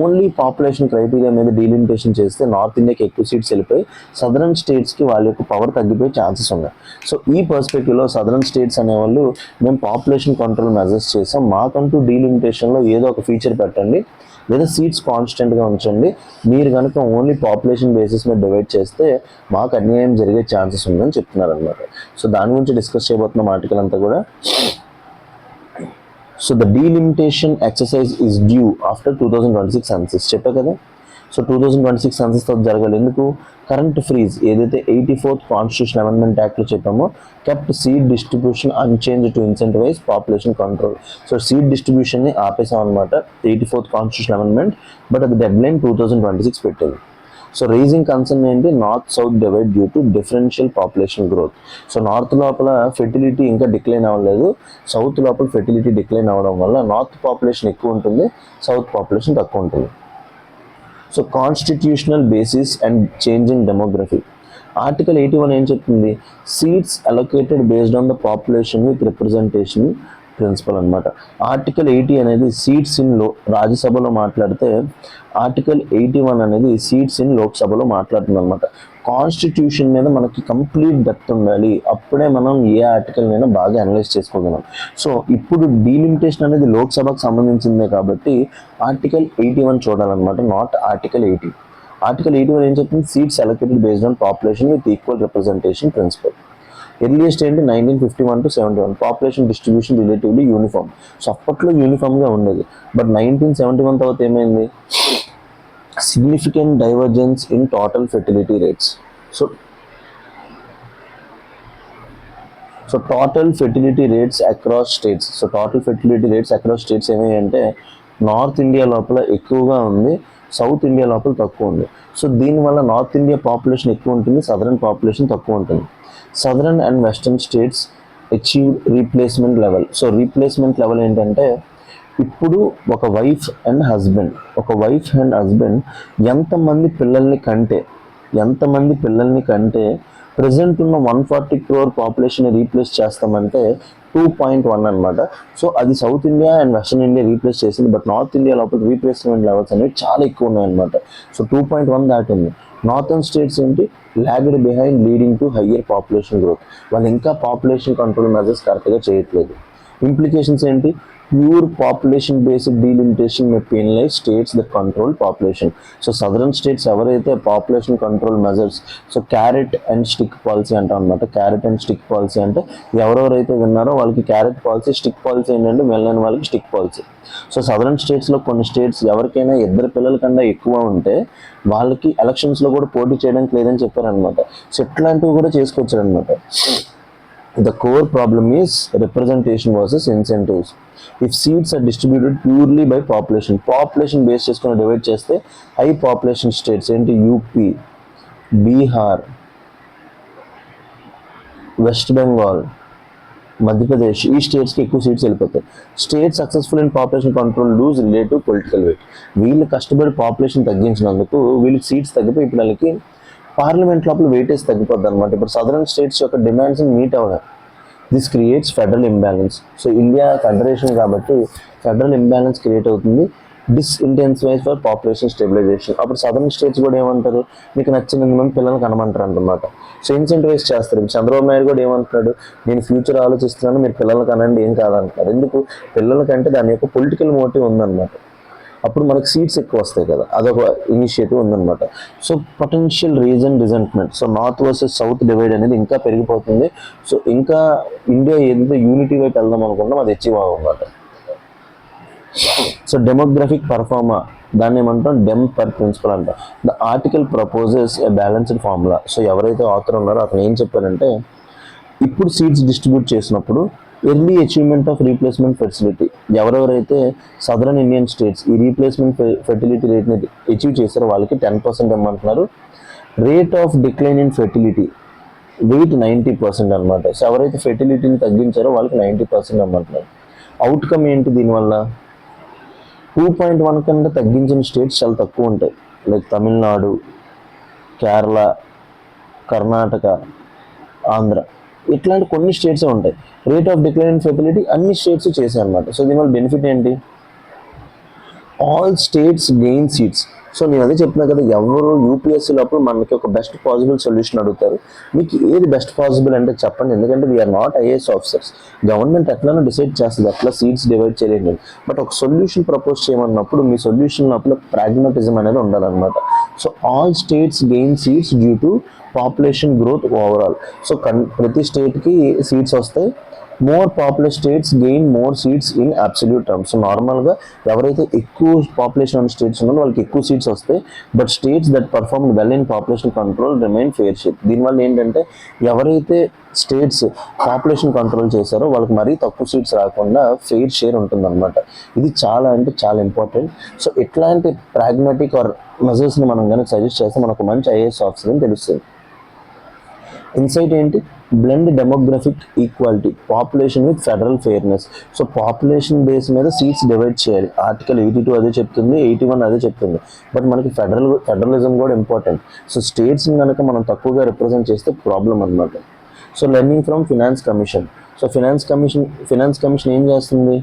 ఓన్లీ పాపులేషన్ క్రైటీరియా మీద డీలిమిటేషన్ చేస్తే నార్త్ ఇండియాకి ఎక్కువ సీట్స్ వెళ్ళిపోయి సదరన్ స్టేట్స్కి వాళ్ళ యొక్క పవర్ తగ్గిపోయే ఛాన్సెస్ ఉన్నాయి. సో ఈ పర్స్పెక్టివ్లో సదరన్ స్టేట్స్ అనేవాళ్ళు, మేము పాపులేషన్ కంట్రోల్ మెజర్స్ చేసాం, మాకంటూ డీలిమిటేషన్లో ఏదో ఒక ఫీచర్ పెట్టండి, లేదా సీట్స్ కాన్స్టెంట్గా ఉంచండి. మీరు కనుక ఓన్లీ పాపులేషన్ బేసిస్ మీద డివైడ్ చేస్తే మాకు అన్యాయం జరిగే ఛాన్సెస్ ఉందని చెప్తున్నారు అనమాట. సో దాని గురించి డిస్కస్ చేయబోతున్నాం ఆర్టికల్ అంతా కూడా. So the delimitation exercise is due after 2026 census చెప్పా కదా. సో 2026 సెన్సస్ తర్వాత జరగాలి. ఎందుకు, కరెంట్ ఫ్రీజ్ ఏదైతే 84th కాన్స్టిట్యూషన్ అమెండ్మెంట్ యాక్ట్లో చెప్పామో, kept seat distribution unchanged to incentivise population control. So seat డిస్ట్రిబ్యూషన్ని ఆపేసాం అనమాట 84th కాన్స్టిట్యూషన్ అమెండ్మెంట్. బట్ అది డెడ్ లైన్ 2026 పెట్టింది. సో రైజింగ్ కన్సర్న్ ఏంటి, north south divide due to differential population growth. So north లోపల fertility ఇంకా డిక్లైన్ అవ్వలేదు, south లోపల ఫెర్టిలిటీ డిక్లైన్ అవ్వడం వల్ల నార్త్ పాపులేషన్ ఎక్కువ ఉంటుంది, సౌత్ పాపులేషన్ తక్కువ ఉంటుంది. So constitutional basis and changing demography. Article 81 ఏం చెప్తుంది, seats allocated based on the population with representation principle అనమాట. ఆర్టికల్ 80 అనేది సీట్స్ ఇన్ రాజ్యసభలో మాట్లాడితే ఆర్టికల్ 81 అనేది సీట్స్ ఇన్ లోక్సభలో మాట్లాడుతుంది అనమాట. కాన్స్టిట్యూషన్ మీద మనకి కంప్లీట్ డెప్త్ ఉండాలి, అప్పుడే మనం ఏ ఆర్టికల్ అయినా బాగా అనలైజ్ చేసుకోగలం. సో ఇప్పుడు డీలిమిటేషన్ అనేది లోక్సభకు సంబంధించిందే కాబట్టి ఆర్టికల్ 81 చూడాలన్నమాట, నాట్ ఆర్టికల్ 80. ఆర్టికల్ 81 ఏం చెప్తుంది? Seats allocated based on population with equal representation principle. Earliest ఏంటి 1951 to 71, population distribution relatively uniform. So అప్పట్లో యూనిఫామ్గా ఉండేది, బట్ 1971 తర్వాత ఏమైంది? Significant divergence in total fertility rates. So total fertility rates across states. So total fertility rates across states ఏమేంటే north India లోపల ఎక్కువగా ఉంది, సౌత్ ఇండియా లోపల తక్కువ ఉంది. సో దీనివల్ల నార్త్ ఇండియా పాపులేషన్ ఎక్కువ ఉంటుంది, సదరన్ పాపులేషన్ తక్కువ ఉంటుంది. Southern and western states achieve replacement level. So replacement level ఏంటంటే ఇప్పుడు ఒక వైఫ్ అండ్ హస్బెండ్ ఎంతమంది పిల్లల్ని కంటే ప్రజెంట్ ఉన్న 140 crore పాపులేషన్ రీప్లేస్ చేస్తామంటే 2.1 అనమాట. సో అది south India and western India replace చేసింది, బట్ నార్త్ ఇండియా లోపల రీప్లేస్మెంట్ లెవెల్స్ అనేవి చాలా ఎక్కువ ఉన్నాయన్నమాట. సో 2.1 దాటింది. నార్థన్ స్టేట్స్ ఏంటి? Lagged behind leading to higher population growth. వాళ్ళు ఇంకా పాపులేషన్ కంట్రోల్ మెజర్స్ కరెక్ట్గా చేయట్లేదు. ఇంప్లికేషన్స్ ఏంటి? Pure population based delimitation may penalise states that control population. So southern states ఎవరైతే population control measures, so carrot and stick policy అంటాం అనమాట. Carrot and stick policy అంటే ఎవరెవరైతే విన్నారో వాళ్ళకి క్యారెట్ పాలసీ, స్టిక్ పాలసీ ఏంటంటే వెళ్ళని వాళ్ళకి స్టిక్ పాలసీ. సో సదరన్ స్టేట్స్లో కొన్ని స్టేట్స్ ఎవరికైనా 2 పిల్లల కన్నా ఎక్కువ ఉంటే వాళ్ళకి ఎలక్షన్స్లో కూడా పోటీ చేయడానికి లేదని చెప్పారనమాట. సో ఇట్లాంటివి కూడా చేసుకొచ్చారనమాట. The core problem is representation versus incentives. If seats are distributed purely by population based చేసుకొని డివైడ్ చేస్తే హై పాపులేషన్ స్టేట్స్ ఏంటి? యూపీ, బీహార్, వెస్ట్ బెంగాల్, మధ్యప్రదేశ్, ఈ స్టేట్స్కి ఎక్కువ సీట్స్ వెళ్ళిపోతాయి. State successful in population control lose relative political weight. వీళ్ళు కష్టపడి population తగ్గించినందుకు వీళ్ళకి సీట్స్ తగ్గిపోయి ఇప్పుడు వాళ్ళకి పార్లమెంట్ లోపల వెయిటేజ్ తగ్గిపోద్ది అనమాట. ఇప్పుడు సదరన్ స్టేట్స్ యొక్క డిమాండ్స్ని మీట్ అవ్వడం. This creates federal imbalance. So India federation కాబట్టి ఫెడరల్ ఇంబ్యాలెన్స్ క్రియేట్ అవుతుంది. డిస్ఇంటెన్సిఫైస్ ఫర్ పాపులేషన్ స్టెబిలైజేషన్. అప్పుడు సదరన్ స్టేట్స్ కూడా ఏమంటారు? మీకు నచ్చిన మంది పిల్లలు కనమంటారు అనమాట. సో ఇన్సెంటివైజ్ చేస్తారు. చంద్రబాబు నాయుడు కూడా ఏమంటున్నాడు? నేను ఫ్యూచర్ ఆలోచిస్తున్నాను, మీరు పిల్లలు కనండి, ఏం కాదంటున్నారు. ఎందుకు? పిల్లలకంటే దాని యొక్క పొలిటికల్ మోటివ్ ఉందన్నమాట. అప్పుడు మనకి సీట్స్ ఎక్కువ వస్తాయి కదా, అదొక ఇనిషియేటివ్ ఉందన్నమాట. So potential reason resentment. So north versus south divide అనేది ఇంకా పెరిగిపోతుంది. సో ఇంకా ఇండియా ఏదైతే యూనిటీ వైపు వెళ్దాం అనుకుంటాం అది అచీవ్ అవ్వమాట. సో డెమోగ్రఫిక్ పర్ఫార్మా, దాన్ని ఏమంటాం? డెమ్ పర్ ప్రిన్సిపల్ అంటాం. The article proposes a balanced formula. So ఎవరైతే ఆథర్ ఉన్నారో అతను ఏం చెప్పారంటే ఇప్పుడు సీట్స్ డిస్ట్రిబ్యూట్ చేసినప్పుడు early achievement of replacement facility, ఎవరెవరైతే సదరన్ ఇండియన్ స్టేట్స్ ఈ రీప్లేస్మెంట్ ఫెర్టిలిటీ రేట్ని అచీవ్ చేశారో వాళ్ళకి 10% ఇమ్మంటున్నారు. Rate of decline in fertility weight 90% అనమాట. సో ఎవరైతే ఫెర్టిలిటీని తగ్గించారో వాళ్ళకి 90% ఇమ్మంటున్నారు. అవుట్కమ్ ఏంటి దీనివల్ల? 2.1 కన్నా తగ్గించిన స్టేట్స్ చాలా తక్కువ ఉంటాయి, లైక్ తమిళనాడు, కేరళ, కర్ణాటక, ఆంధ్ర, ఇట్లాంటి కొన్ని స్టేట్సే ఉంటాయి. Rate of decline in fertility అన్ని స్టేట్స్ చేశాయి అనమాట. సో దీనివల్ల బెనిఫిట్ ఏంటి? All states gain seats. So నేను అదే చెప్పినా కదా, ఎవరు యూపీఎస్సీ లోపల మనకి ఒక బెస్ట్ పాసిబుల్ సొల్యూషన్ అడుగుతారు. మీకు ఏది బెస్ట్ పాసిబుల్ అంటే చెప్పండి, ఎందుకంటే we are not IAS officers. Government ఎట్లనో డిసైడ్ చేస్తుంది ఎట్లా సీట్స్ డివైడ్ చేయలేదు, బట్ ఒక సొల్యూషన్ ప్రపోజ్ చేయమన్నప్పుడు మీ సొల్యూషన్ లోపల ప్రాగ్మటిజం అనేది ఉండాలన్నమాట. So all states gain seats due to population growth overall. So ప్రతి స్టేట్కి సీట్స్ వస్తాయి. More popular states gain more seats in absolute terms. So నార్మల్గా ఎవరైతే ఎక్కువ పాపులేషన్ ఉన్న స్టేట్స్ ఉన్నారో వాళ్ళకి ఎక్కువ సీట్స్ వస్తాయి, but states that perform well in population control remain fair share. దీనివల్ల ఏంటంటే ఎవరైతే స్టేట్స్ పాపులేషన్ కంట్రోల్ చేశారో వాళ్ళకి మరీ తక్కువ సీట్స్ రాకుండా ఫెయిర్ షేర్ ఉంటుందన్నమాట. ఇది చాలా అంటే చాలా ఇంపార్టెంట్. సో ఇట్లాంటి ప్రాగ్మాటిక్ ఆర్ మెజర్స్ని మనం కానీ సజెస్ట్ చేస్తే మనకు మంచి ఐఏఎస్ ఆఫీసర్ అని తెలుస్తుంది. ఇన్సైట్ ఏంటి? Blend demographic equality, population with federal fairness. So population base మీద సీట్స్ డివైడ్ చేయాలి. ఆర్టికల్ 82 అదే చెప్తుంది, 81 అదే చెప్తుంది, బట్ మనకి ఫెడరలిజం కూడా ఇంపార్టెంట్. సో స్టేట్స్ని కనుక మనం తక్కువగా రిప్రజెంట్ చేస్తే ప్రాబ్లం అనమాట. So learning from finance commission, so finance commission ఏం చేస్తుంది?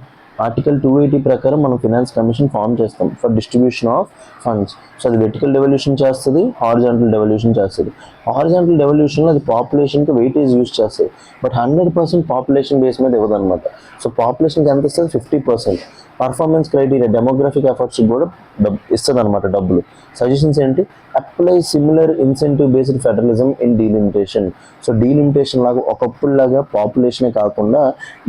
ఆర్టికల్ 280 ప్రకారం మనం ఫినాన్స్ కమిషన్ ఫామ్ చేస్తాం for distribution of funds. So అది వెర్టికల్ డెవల్యూషన్ చేస్తుంది, హారిజాంటల్ డెవల్యూషన్ చేస్తుంది. హారిజాంటల్ డెవల్యూషన్లో అది పాపులేషన్కి వెయిటేజ్ యూస్ చేస్తుంది, బట్ 100% పాపులేషన్ బేస్ మీద ఇవ్వదన్నమాట. సో పాపులేషన్కి ఎంత ఇస్తుంది? 50%. పర్ఫార్మెన్స్ క్రైటీరియా, డెమోగ్రఫిక్ ఎఫర్ట్స్ కూడా ఇస్తుంది అనమాట డబ్బులు. సజెషన్స్ ఏంటి? Apply similar incentive based federalism in delimitation. So delimitation లాగా ఒకప్పుడులాగా పాపులేషనే కాకుండా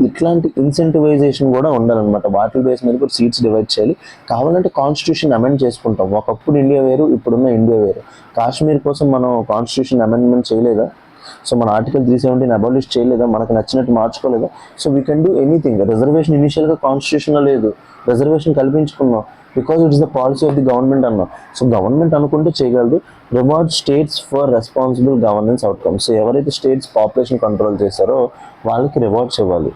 ఇట్లాంటి ఇన్సెంటివైజేషన్ కూడా ఉండాలన్నమాట. వాటి బేస్ మీద కూడా సీట్స్ డివైడ్ చేయాలి. కావాలంటే కాన్స్టిట్యూషన్ అమెండ్ చేసుకుంటాం. ఒకప్పుడు ఇండియా వేరు, ఇప్పుడున్న ఇండియా వేరు. కాశ్మీర్ కోసం మనం కాన్స్టిట్యూషన్ అమెండ్మెంట్ చేయలేదా? సో మన ఆర్టికల్ 317 అబాలిష్ చేయలేదా? మనకు నచ్చినట్టు మార్చుకోలేదా? So we can do anything. Reservation ఇనిషియల్గా కాన్స్టిట్యూషన్లో లేదు, రిజర్వేషన్ కల్పించుకున్నాం because it is the policy of the government అన్నాం. సో గవర్నమెంట్ అనుకుంటే చేయగలదు. Reward states for responsible governance outcomes. So ఎవరైతే స్టేట్స్ పాపులేషన్ కంట్రోల్ చేశారో వాళ్ళకి రివార్డ్స్ ఇవ్వాలి.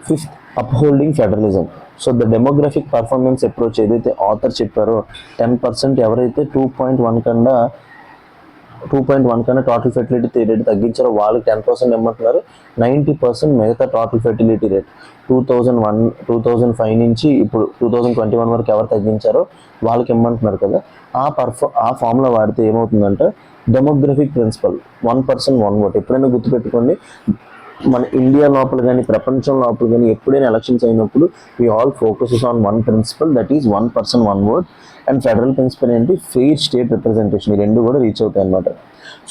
5th, upholding federalism. So the demographic performance approach ఏదైతే ఆథర్ చెప్పారో 10% ఎవరైతే 2.1 కన్నా టోటల్ ఫెర్టిలిటీ రేట్ తగ్గించారో వాళ్ళకి 10% ఇమ్మంటున్నారు. 90% మిగతా టోటల్ ఫెర్టిలిటీ రేట్ 2005 నుంచి ఇప్పుడు 2021 వరకు ఎవరు తగ్గించారో వాళ్ళకి ఇమ్మంటున్నారు కదా. ఆ ఫార్ములా వాడితే ఏమవుతుందంటే డెమోగ్రఫిక్ ప్రిన్సిపల్ 1% 1 vote. ఎప్పుడైనా గుర్తుపెట్టుకోండి, మన ఇండియా లోపల కానీ ప్రపంచం లోపల కానీ ఎప్పుడైనా ఎలక్షన్స్ అయినప్పుడు we all focuses on one principle, that is 1% 1 vote. And federal principle ఏంటి? Fair state representation. ఈ రెండు కూడా రీచ్ అవుతాయి అన్నమాట.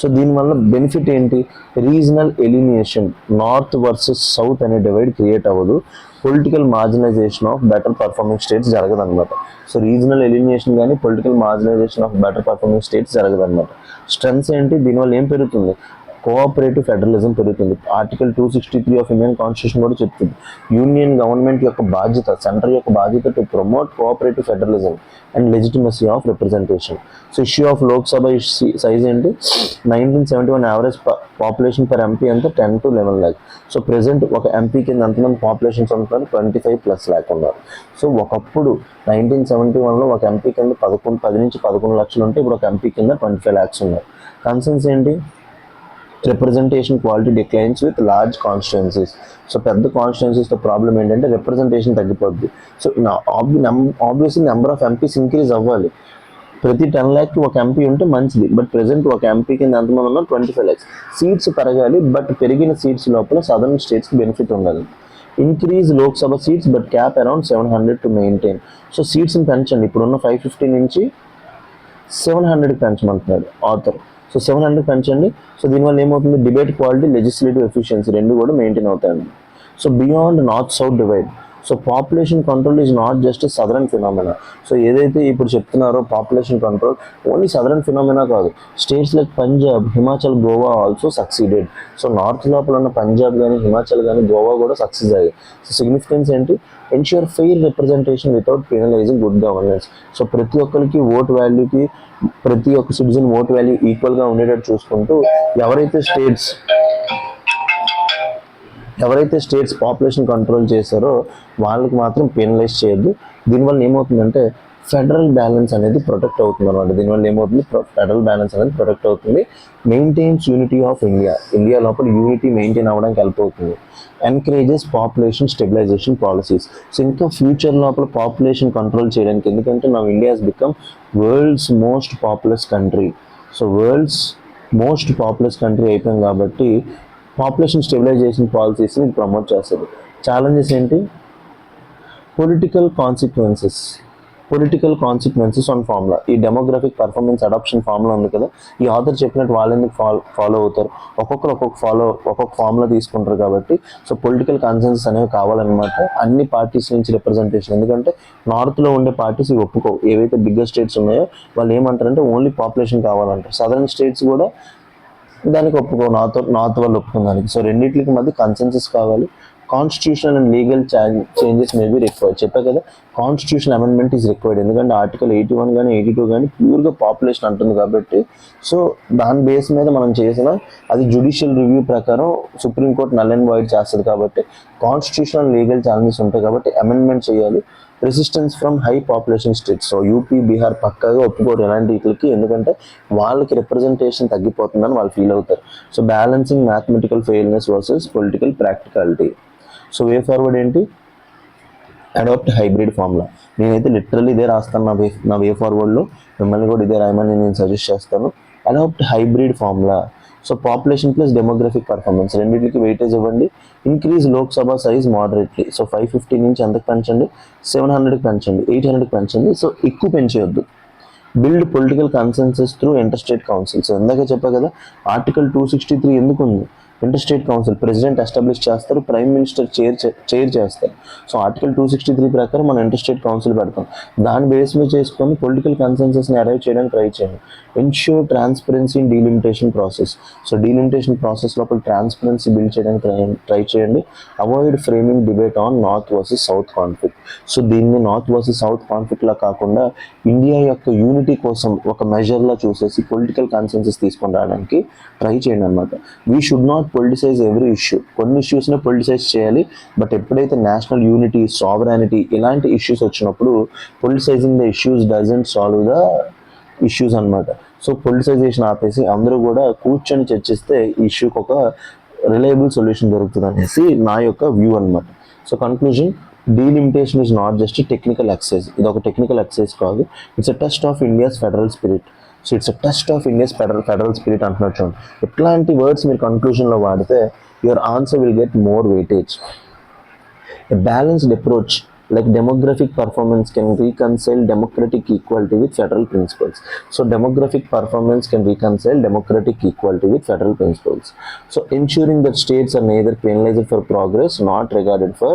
సో దీనివల్ల బెనిఫిట్ ఏంటి? Regional elimination, north versus south అనే డివైడ్ క్రియేట్ అవ్వదు. Political marginalisation of better performing states జరగదన్నమాట. So regional elimination కానీ political marginalisation of better performing states జరగదన్నమాట. Strengths ఏంటి? దీనివల్ల ఏం పెరుగుతుంది? కోఆపరేటివ్ ఫెడరలిజం పెరుగుతుంది. ఆర్టికల్ 263 ఆఫ్ ఇండియన్ కాన్స్టిట్యూషన్ కూడా చెప్తుంది యూనియన్ గవర్నమెంట్ యొక్క బాధ్యత, సెంటర్ యొక్క బాధ్యత to promote cooperative federalism and legitimacy of representation. So issue of Lok Sabha size ఏంటి? 1971 యావరేజ్ పాపులేషన్ పర్ ఎంపీ అంతా 10 to 11 lakh. సో ప్రెసెంట్ ఒక ఎంపీ కింద ఎంతమంది పాపులేషన్స్ ఉంటున్నారు? 25+ lakh ఉన్నారు. సో ఒకప్పుడు 1971లో ఒక ఎంపీ కింద 10 నుంచి 11 లక్షలు ఉంటే ఇప్పుడు ఒక ఎంపీ కింద 25 lakhs ఉన్నారు. కన్సర్న్స్ ఏంటి? Representation quality declines with large constituencies. So పెద్ద కాన్స్టిట్యున్సీస్తో ప్రాబ్లం ఏంటంటే రిప్రజెంటేషన్ తగ్గిపోద్ది. So obviously number of MPs increase అవ్వాలి. ప్రతి 10 lakhs ఒక ఎంపీ ఉంటే మంచిది, బట్ ప్రెసెంట్ ఒక ఎంపీ కింద ఎంతమంది ఉన్నారు? 25 lakhs. సీట్స్ పెరగాలి, బట్ పెరిగిన సీట్స్ లోపల సదరన్ స్టేట్స్కి బెనిఫిట్ ఉండాలి. Increase Lok Sabha seats but cap around 700 to maintain. So సీట్స్ని పెంచండి. ఇప్పుడున్న 550 నుంచి 700 పెంచమంటున్నాడు ఆథర్. సో 700 పెంచండి. సో దీనివల్ల ఏమవుతుంది? డిబేట్ క్వాలిటీ, లెజిస్లేటివ్ ఎఫిషియన్సీ రెండు కూడా మెయింటైన్ అవుతాయండి. So beyond north south divide. So population control is not just southern phenomena. So ఏదైతే ఇప్పుడు చెప్తున్నారో population control only southern phenomena కాదు. States like Punjab, Himachal, Goa also succeeded. So north లోపల ఉన్న పంజాబ్ కానీ, హిమాచల్ కానీ, గోవా కూడా సక్సెస్ అయ్యాయి. సో సిగ్నిఫికెన్స్ ఏంటి? Ensure fair representation without penalising good governance. So ప్రతి ఒక్కరికి ఓట్ వాల్యూకి, ప్రతి ఒక్క సిటిజన్ ఓట్ వాల్యూ ఈక్వల్గా ఉండేటట్టు చూసుకుంటూ ఎవరైతే స్టేట్స్ పాపులేషన్ కంట్రోల్ చేశారో వాళ్ళకి మాత్రం పెనలైజ్ చేయొద్దు. దీనివల్ల ఏమవుతుందంటే ఫెడరల్ బ్యాలెన్స్ అనేది ప్రొటెక్ట్ అవుతుంది అనమాట. దీనివల్ల ఏమవుతుంది? ఫెడరల్ బ్యాలెన్స్ అనేది ప్రొటెక్ట్ అవుతుంది. మెయింటైన్స్ యూనిటీ ఆఫ్ ఇండియా లోపల యూనిటీ మెయింటైన్ అవ్వడానికి హెల్ప్ అవుతుంది. Encourages population stabilisation policies. So ఇంకా ఫ్యూచర్ లోపల పాపులేషన్ కంట్రోల్ చేయడానికి, ఎందుకంటే నా India has become world's most populous country. So world's most populous country అయిపోయింది కాబట్టి పాపులేషన్ స్టెబిలైజేషన్ పాలసీస్ని ప్రమోట్ చేస్తుంది. ఛాలెంజెస్ ఏంటి? Political consequences on formula. ఈ డెమోగ్రఫిక్ పర్ఫార్మెన్స్ అడాప్షన్ ఫార్ములా ఉంది కదా, ఈ ఆథర్ చెప్పినట్టు వాళ్ళు ఎందుకు ఫాలో అవుతారు? ఒక్కొక్క ఫార్ములా తీసుకుంటారు కాబట్టి. సో పొలిటికల్ కాన్సెన్సస్ అనేవి కావాలన్నమాట అన్ని పార్టీస్ నుంచి రిప్రజెంటేషన్. ఎందుకంటే నార్త్లో ఉండే పార్టీస్ ఇవి ఒప్పుకోవు. ఏవైతే బిగ్గర్ స్టేట్స్ ఉన్నాయో వాళ్ళు ఏమంటారంటే ఓన్లీ పాపులేషన్ కావాలంటారు. సదరన్ స్టేట్స్ కూడా దానికి ఒప్పుకో, నార్త్ వాళ్ళు ఒప్పుకుందానికి. సో రెండింటికి మధ్య కన్సెన్సస్ కావాలి. Constitutional and legal changes may be required. చెప్పా కదా, కాన్స్టిట్యూషన్ అమెండ్మెంట్ ఈజ్ రిక్వైర్డ్. ఎందుకంటే ఆర్టికల్ 81 కానీ 82 కానీ ప్యూర్గా పాపులేషన్ అంటుంది కాబట్టి, సో దాని బేస్ మీద మనం చేసిన అది జ్యుడిషియల్ రివ్యూ ప్రకారం సుప్రీంకోర్టు నల్ అండ్ వైడ్ చేస్తుంది కాబట్టి కాన్స్టిట్యూషనల్ లీగల్ ఛాలెంజెస్ ఉంటాయి కాబట్టి అమెండ్మెంట్ చేయాలి. Resistance from high population states, so UP Bihar పక్కాగా ఒప్పుకోరు ఎలాంటి వీటికి, ఎందుకంటే వాళ్ళకి రిప్రజెంటేషన్ తగ్గిపోతుందని వాళ్ళు ఫీల్ అవుతారు. So balancing mathematical fairness versus political practicality. So way forward ఏంటి, అడాప్ట్ హైబ్రిడ్ ఫార్ములా. నేనైతే లిటరల్లీ ఇదే రాస్తాను నా వే ఫార్వర్డ్లో, మిమ్మల్ని కూడా ఇదే రాయమని నేను సజెస్ట్ చేస్తాను. Adapt hybrid formula. So population plus demographic performance రెండింటికి వెయిటేజ్ ఇవ్వండి. Increase Lok Sabha size moderately. So 550 నుంచి ఎంతకు పెంచండి, 700కి పెంచండి, 800కి పెంచండి. సో ఎక్కువ పెంచేయొద్దు. Build political consensus through inter state councils. ఇందాక చెప్పా కదా, ఆర్టికల్ 263 ఎందుకు ఉంది, inter state council president establish చేస్తారు, ప్రైమ్ మినిస్టర్ చైర్ చేస్తారు. సో ఆర్టికల్ 263 ప్రకారం మనం ఇంటర్ స్టేట్ కౌన్సిల్ పెడతాం. దాన్ని బేస్ మీద చేసుకొని పొలిటికల్ కన్సెన్సస్ని అరైవ్ చేయడానికి ట్రై చేయండి. Ensure transparency in delimitation process. So delimitation process లోపల ట్రాన్స్పరెన్సీ బిల్డ్ చేయడానికి ట్రై చేయండి. Avoid framing debate on north versus south conflict. So దీన్ని నార్త్ వర్సెస్ సౌత్ కాన్ఫ్లిక్ట్లా కాకుండా ఇండియా యొక్క యూనిటీ కోసం ఒక మెజర్లా చూసేసి పొలిటికల్ కన్సెన్సస్ తీసుకొని రావడానికి ట్రై చేయండి అనమాట. We should not politicise every issue. కొన్ని ఇష్యూస్ని పొలిటిసైజ్ చేయాలి, బట్ ఎప్పుడైతే నేషనల్ యూనిటీ, సావరానిటీ ఇలాంటి ఇష్యూస్ వచ్చినప్పుడు politicising the issues doesn't solve the issues అనమాట. సో పొలిటిసైజేషన్ ఆపేసి అందరూ కూడా కూర్చొని చర్చిస్తే ఈ ఇష్యూకి ఒక రిలయబుల్ సొల్యూషన్ దొరుకుతుంది అనేసి నా యొక్క వ్యూ అనమాట. So conclusion, delimitation is not just technical exercise. ఇది ఒక టెక్నికల్ ఎక్సైజ్ కాదు, it's a test of India's federal spirit. So it's a test of India's federal spirit అంటున్నారు చూడండి. ఇట్లాంటి వర్డ్స్ మీరు కన్క్లూజన్లో వాడితే your answer will get more weightage. A balanced approach like demographic performance can reconcile democratic equality with federal principles. So demographic performance can reconcile democratic equality with federal principles. So ensuring that states are neither penalized for progress not regarded for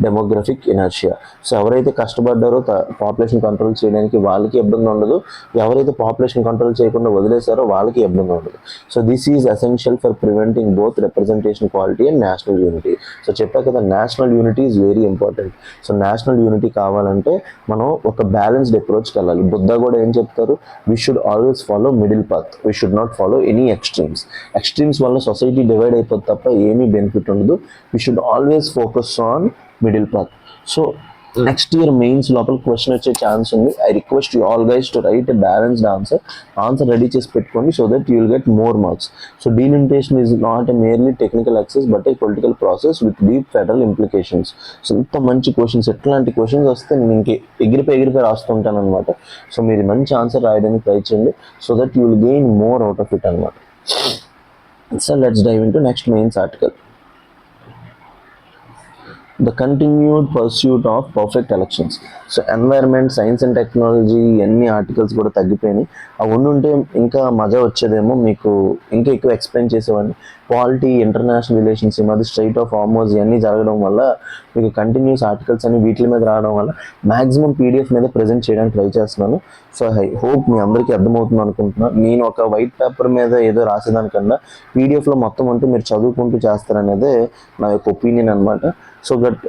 demographic inertia. So ఎవరైతే కష్టపడ్డారో population control చేయడానికి వాళ్ళకి ఇబ్బంది ఉండదు, ఎవరైతే population control చేయకుండా వదిలేశారో వాళ్ళకి ఇబ్బంది ఉండదు. So this is essential for preventing both representation quality and national unity. So చెప్పా కదా, national unity is very important. So national unity కావాలంటే మనం ఒక బ్యాలెన్స్డ్ అప్రోచ్కి వెళ్ళాలి. బుద్ధ కూడా ఏం చెప్తారు, we should always follow middle path, we should not follow any extremes. Extremes వల్ల సొసైటీ డివైడ్ అయిపోతుంది తప్ప ఏమీ బెనిఫిట్ ఉండదు. We should always focus on middle path. So next year mains లోపల క్వశ్చన్ వచ్చే ఛాన్స్ ఉంది. I request you all guys to right a balanced answer ready చేసి పెట్టుకోండి, so that you will get more marks. So delimitation is not a merely technical access but A political process with deep federal implications. So ఇంత మంచి questions, ఎట్లాంటి questions వస్తే నేను ఎగిరిపోయి రాస్తుంటాను అనమాట. So మీరు మంచి ఆన్సర్ రాయడానికి ట్రై చేయండి, so that you will gain more out of it అనమాట. So let's dive into next mains article. The continued pursuit of perfect elections. So environment, science and technology అన్ని articles కూడా తగ్గిపోయినాయి. అవి ఉండుంటే ఇంకా మజా వచ్చేదేమో, మీకు ఇంకా ఎక్కువ ఎక్స్ప్లెయిన్ చేసేవాడిని. పాలిటీ, ఇంటర్నేషనల్ రిలేషన్స్, ఈ మధ్య స్ట్రైట్ ఆఫ్ హార్మోజ్ ఇవన్నీ జరగడం వల్ల మీకు కంటిన్యూస్ ఆర్టికల్స్ అన్ని వీటి మీద రావడం వల్ల మ్యాక్సిమం పీడిఎఫ్ మీద ప్రజెంట్ చేయడానికి ట్రై చేస్తున్నాను. సో ఐ హోప్ మీ అందరికీ అర్థమవుతుంది అనుకుంటున్నాను. నేను ఒక వైట్ పేపర్ మీద ఏదో రాసేదానికన్నా పీడిఎఫ్లో మొత్తం ఉంటే మీరు చదువుకుంటూ చేస్తారనేదే నా యొక్క ఒపీనియన్ అనమాట. So but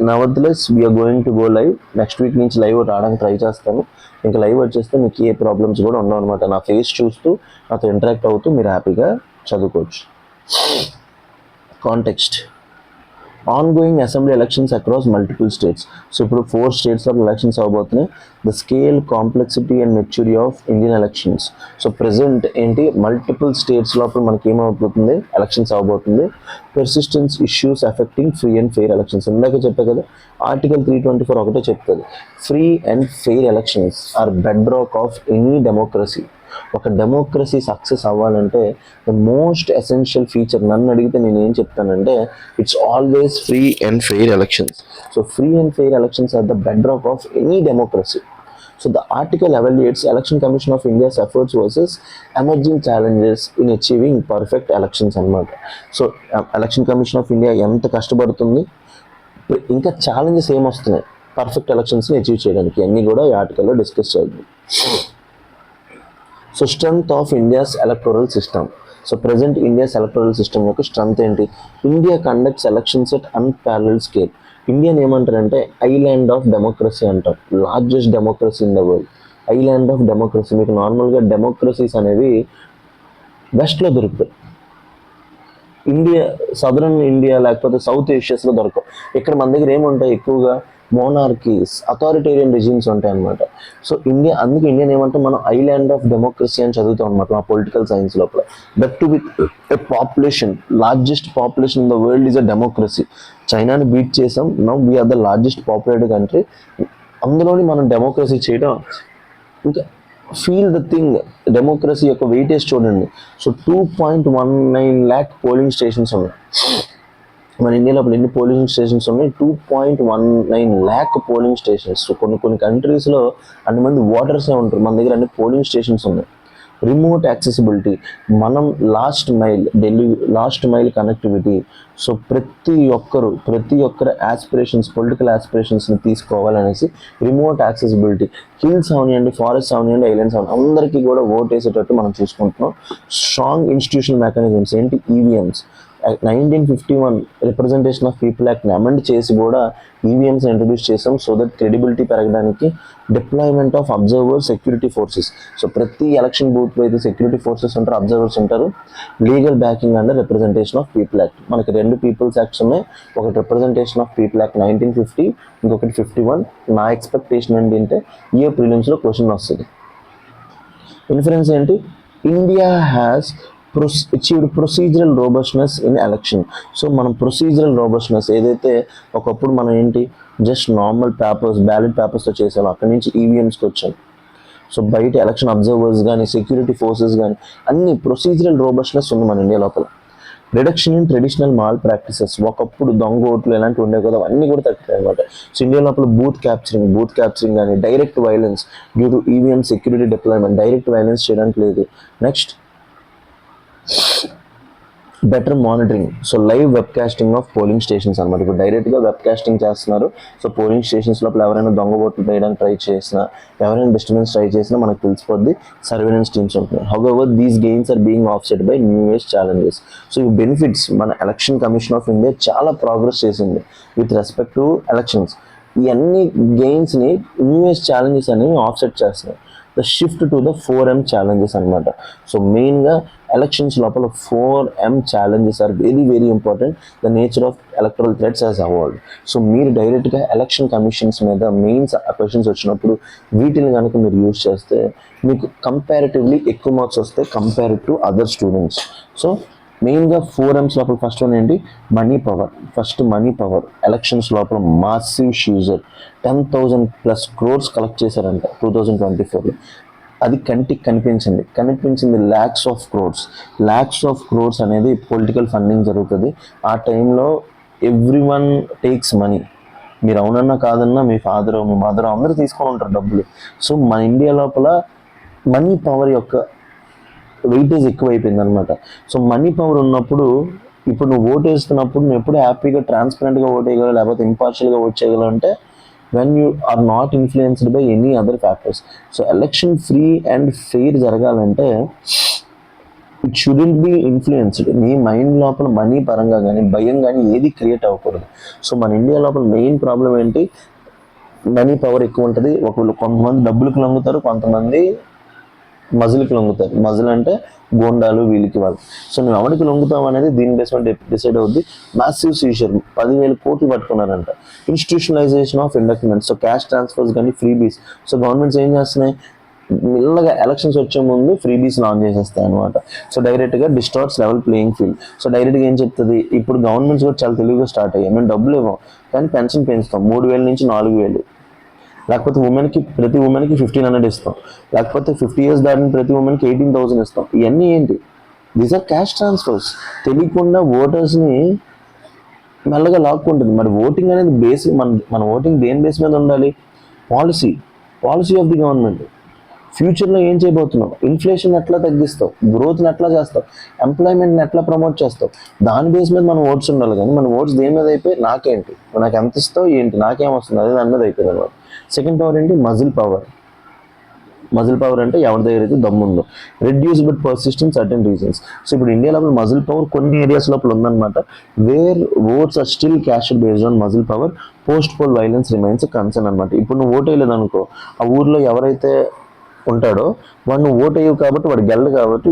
nevertheless we're going to go live. Next week నుంచి లైవ్ రావడానికి ట్రై చేస్తాను. ఇంకా లైవ్ వచ్చేస్తే మీకు ఏ ప్రాబ్లమ్స్ కూడా ఉండవు అనమాట. నా ఫేస్ చూస్తూ నాతో ఇంటరాక్ట్ అవుతూ మీరు హ్యాపీగా చదువుకోవచ్చు. Context, ongoing assembly elections across multiple states. So ఇప్పుడు 4 స్టేట్స్లో ఎలక్షన్స్ అవ్వబోతున్నాయి. The scale, complexity and maturity of Indian elections. So present ఏంటి, మల్టిపుల్ స్టేట్స్ లోపల మనకి ఏమవుతుంది, ఎలక్షన్స్ అవ్వబోతుంది. Persistence issues affecting free and fair elections. ఇందాక చెప్పే కదా, ఆర్టికల్ 324 ఒకటే చెప్తుంది, free and fair elections are bedrock of any democracy. ఒక డెమోక్రసీ సక్సెస్ అవ్వాలంటే ద మోస్ట్ ఎసెన్షియల్ ఫీచర్, నన్ను అడిగితే నేను ఏం చెప్తానంటే, it's always free and fair elections. So free and fair elections are the bedrock of any democracy. So the article evaluates Election Commission of India's efforts versus emerging challenges in achieving perfect elections అన్నమాట. So election commission of India ఎంత కష్టపడుతుంది, ఇంకా challenges ఏమొస్తున్నాయి perfect ఎలక్షన్స్ని achieve చేయడానికి, అన్నీ కూడా ఈ ఆర్టికల్లో discuss చేద్దాం. So strength of India's electoral system. So present India's electoral system యొక్క స్ట్రెంత్ ఏంటి? India conducts elections at unparalleled scale. ఇండియాని ఏమంటారంటే ఐలాండ్ ఆఫ్ డెమోక్రసీ అంటారు. Largest democracy in the world. Island of democracy. మీకు నార్మల్గా డెమోక్రసీస్ అనేవి వెస్ట్లో దొరుకుతాయి. ఇండియా, సదరన్ ఇండియా లేకపోతే సౌత్ ఏషియాస్లో దొరకవు. ఇక్కడ మన దగ్గర ఏముంటాయి? ఎక్కువగా మోనార్కీస్, అథారిటేరియన్ రెజిమ్స్ ఉంటాయి అనమాట. సో ఇండియా, అందుకే ఇండియన్ ఏమంటే మనం ఐలాండ్ ఆఫ్ డెమోక్రసీ అని చదువుతాం అనమాట మా పొలిటికల్ సైన్స్ లోపల. That too with a population, largest population in the world is a democracy. చైనాని బీట్ చేసాం, now we're the largest populated country. అందులోని మనం డెమోక్రసీ చేయడం, ఇంకా ఫీల్ ద థింగ్, డెమోక్రసీ యొక్క వెయిటేజ్ చూడండి. సో 2.19 lakh పోలింగ్ స్టేషన్స్ ఉన్నాయి మన ఇండియా లోపల. ఎన్ని పోలింగ్ స్టేషన్స్ ఉన్నాయి? 2.19 lakh పోలింగ్ స్టేషన్స్. సో కొన్ని కంట్రీస్లో అన్ని మంది ఓటర్సే ఉంటారు, మన దగ్గర అన్ని పోలింగ్ స్టేషన్స్ ఉన్నాయి. రిమోట్ యాక్సెసిబిలిటీ, మనం లాస్ట్ మైల్ కనెక్టివిటీ. సో ప్రతి ఒక్కరు ఆస్పిరేషన్స్, పొలిటికల్ ఆస్పిరేషన్స్ని తీసుకోవాలనేసి రిమోట్ యాక్సెసిబిలిటీ. హిల్స్ అవనివ్వండి, ఫారెస్ట్ అవనివ్వండి, ఐలాండ్స్ అవనివ్వండి, అందరికీ కూడా ఓట్ వేసేటట్టు మనం చూసుకుంటున్నాం. స్ట్రాంగ్ ఇన్స్టిట్యూషనల్ మెకానిజమ్స్ ఏంటి? ఈవీఎంస్. 1951 రిప్రజెంటేషన్ ఆఫ్ పీపుల్ యాక్ట్ని అమెండ్ చేసి కూడా ఈవీఎంస్ ఇంట్రడ్యూస్ చేసాం, సో దట్ క్రెడిబిలిటీ పెరగడానికి. Deployment of observers, security forces. So ప్రతి ఎలక్షన్ బూత్లో అయితే సెక్యూరిటీ ఫోర్సెస్ ఉంటారు, అబ్జర్వర్స్ ఉంటారు. Legal backing and representation of people act. మనకి 2 పీపుల్స్ యాక్ట్స్ ఉన్నాయి. ఒకటి రిప్రజెంటేషన్ ఆఫ్ పీపుల్ యాక్ట్ 1950, ఇంకొకటి 51. నా ఎక్స్పెక్టేషన్ ఏంటంటే ఈ ప్రిలిమ్స్లో క్వశ్చన్ వస్తుంది. ఇన్ఫరెన్స్ ఏంటి? India has achieved procedural robustness in election. So మనం ప్రొసీజరల్ రోబస్ట్నెస్ ఏదైతే ఒకప్పుడు మనం ఏంటి జస్ట్ నార్మల్ పేపర్స్, బ్యాలెట్ పేపర్స్తో చేసామో అక్కడి నుంచి ఈవీఎంస్కి వచ్చాం. సో బయట ఎలక్షన్ అబ్జర్వర్స్ కానీ, సెక్యూరిటీ ఫోర్సెస్ కానీ, అన్ని ప్రొసీజరల్ రోబస్ట్నెస్ ఉంది మన ఇండియా లోపల. Reduction in traditional malpractices. ఒకప్పుడు దొంగ ఓట్లు ఎలాంటివి ఉండేవి కదా, అవన్నీ కూడా తగ్గుతాయి అనమాట. సో ఇండియా లోపల బూత్ క్యాప్చరింగ్ కానీ, direct violence due to EVM security deployment, direct violence చేయడానికి లేదు. Next better monitoring. So live webcasting of polling stations అనమాట. ఇప్పుడు డైరెక్ట్గా వెబ్కాస్టింగ్ చేస్తున్నారు. సో పోలింగ్ స్టేషన్స్ లోపల ఎవరైనా దొంగ ఓట్లు వేయడానికి ట్రై చేసినా, ఎవరైనా డిస్టర్బెన్స్ ట్రై చేసినా మనకు తెలిసిపోద్ది. సర్వేలెన్స్ టీమ్స్ ఉంటున్నాయి. However these gains are being offset by new age challenges. So ఈ బెనిఫిట్స్, మన ఎలక్షన్ కమిషన్ ఆఫ్ ఇండియా చాలా ప్రోగ్రెస్ చేసింది విత్ రెస్పెక్ట్ టు ఎలక్షన్స్. ఈ అన్ని గెయిన్స్ని న్యూ ఏజ్ ఛాలెంజెస్ అనేవి ఆఫ్సెట్ చేస్తున్నాయి. The shift to the 4M challenges అనమాట. సో మెయిన్గా ఎలక్షన్స్ లోపల 4M challenges are very very important. The nature of electoral threats has evolved. So మీరు డైరెక్ట్గా ఎలక్షన్ కమిషన్స్ మీద మెయిన్స్ క్వశ్చన్స్ వచ్చినప్పుడు వీటిని కనుక మీరు యూజ్ చేస్తే మీకు కంపారిటివ్లీ ఎక్కువ మార్క్స్ వస్తాయి compare to other students. So మెయిన్గా 4M's లోపల ఫస్ట్ వన్ ఏంటి? Money power. First money power. Elections లోపల మాసివ్ షీజర్ 10,000+ crores కలెక్ట్ చేశారంట 2024లో. అది కంటికి కనిపించింది ల్యాక్స్ ఆఫ్ క్రోర్స్ అనేది పొలిటికల్ ఫండింగ్ జరుగుతుంది. ఆ టైంలో ఎవ్రీవన్ టేక్స్ మనీ. మీరు అవునన్నా కాదన్నా మీ ఫాదర్, మీ మదర్ అందరూ తీసుకొని ఉంటారు డబ్బులు. సో మన ఇండియా లోపల మనీ పవర్ యొక్క వెయిటేజ్ ఎక్కువైపోయింది అనమాట. సో మనీ పవర్ ఉన్నప్పుడు, ఇప్పుడు నువ్వు ఓట్ వేస్తున్నప్పుడు నువ్వు ఎప్పుడు హ్యాపీగా ట్రాన్స్పరెంట్గా ఓట్ వేయగలవు, లేకపోతే ఇంపార్షియల్గా ఓట్ చేయగలవు అంటే when you are not influenced by any other factors. So election free and fair జరగాలంటే ఇట్ షుడెంట్ బి ఇన్ఫ్లుయెన్స్డ్. నీ మైండ్ లోపల మనీ పరంగా కానీ, భయం కానీ ఏది క్రియేట్ అవ్వకూడదు. సో మన ఇండియా లోపల మెయిన్ ప్రాబ్లం ఏంటి? మనీ పవర్ ఎక్కువ ఉంటుంది. కొంతమంది డబ్బులకు లొంగుతారు, కొంతమంది మజిల్కి లొంగుతారు. మజిల్ అంటే గోండాలు, వీళ్ళకి వాళ్ళు. సో నువ్వు ఎవరికి లొంగుతావు అనేది దీని బేస్ మీద డిసైడ్ అవుద్ది. మ్యాసివ్ సీజర్ 10,000 కోట్లు పట్టుకున్నారంట. Institutionalisation of inducement. So cash transfers కానీ, ఫ్రీబీస్. సో గవర్నమెంట్స్ ఏం చేస్తున్నాయి? మెల్లగా ఎలక్షన్స్ వచ్చే ముందు ఫ్రీబీస్ లాంచ్ చేసేస్తాయి అనమాట. సో డైరెక్ట్గా distorts level playing field. So డైరెక్ట్గా ఏం చెప్తుంది? ఇప్పుడు గవర్నమెంట్స్ కూడా చాలా తెలివిగా స్టార్ట్ అయ్యాయి. మేము డబ్బులు ఇవ్వం కానీ పెన్షన్ పెంచుతాం, 3,000 నుంచి 4,000. లేకపోతే ప్రతి ఉమెన్కి 1,500 ఇస్తాం. లేకపోతే 50 years దాటిన ప్రతి ఉమెన్కి 18,000 ఇస్తాం. ఇవన్నీ ఏంటి? These are cash transfers. తెలియకుండా ఓటర్స్ని మెల్లగా లాక్కుంటుంది. మరి ఓటింగ్ అనేది బేసిక్. మన ఓటింగ్ దేని బేస్ మీద ఉండాలి? Policy of the government. ఫ్యూచర్లో ఏం చేయబోతున్నావు? ఇన్ఫ్లేషన్ ఎట్లా తగ్గిస్తావు? గ్రోత్ని ఎట్లా చేస్తావు? ఎంప్లాయ్మెంట్ని ఎట్లా ప్రమోట్ చేస్తావు? దాని బేస్ మీద మన ఓట్స్ ఉండాలి. కానీ మన ఓట్స్ దేని మీద అయిపోయి నాకేంటి, నాకు ఎంత ఇస్తావు ఏంటి, నాకేం వస్తుంది, అదే దాని మీద అయిపోయింది అనమాట. సెకండ్ పవర్ ఏంటి? Muscle power. మజిల్ పవర్ అంటే ఎవరి దగ్గర అయితే దమ్ము ఉందో. Reduce but persist in certain regions. So ఇప్పుడు ఇండియా లోపల మజిల్ పవర్ కొన్ని ఏరియాస్ లోపల ఉందన్నమాట. Where votes are still cast based on muscle power, post poll violence remains concern అనమాట. ఇప్పుడు నువ్వు ఓటు వేయలేదు అనుకో, ఆ ఊర్లో ఎవరైతే ఉంటాడో వాడు నువ్వు ఓటు వేయవు కాబట్టి వాడు గెలడు కాబట్టి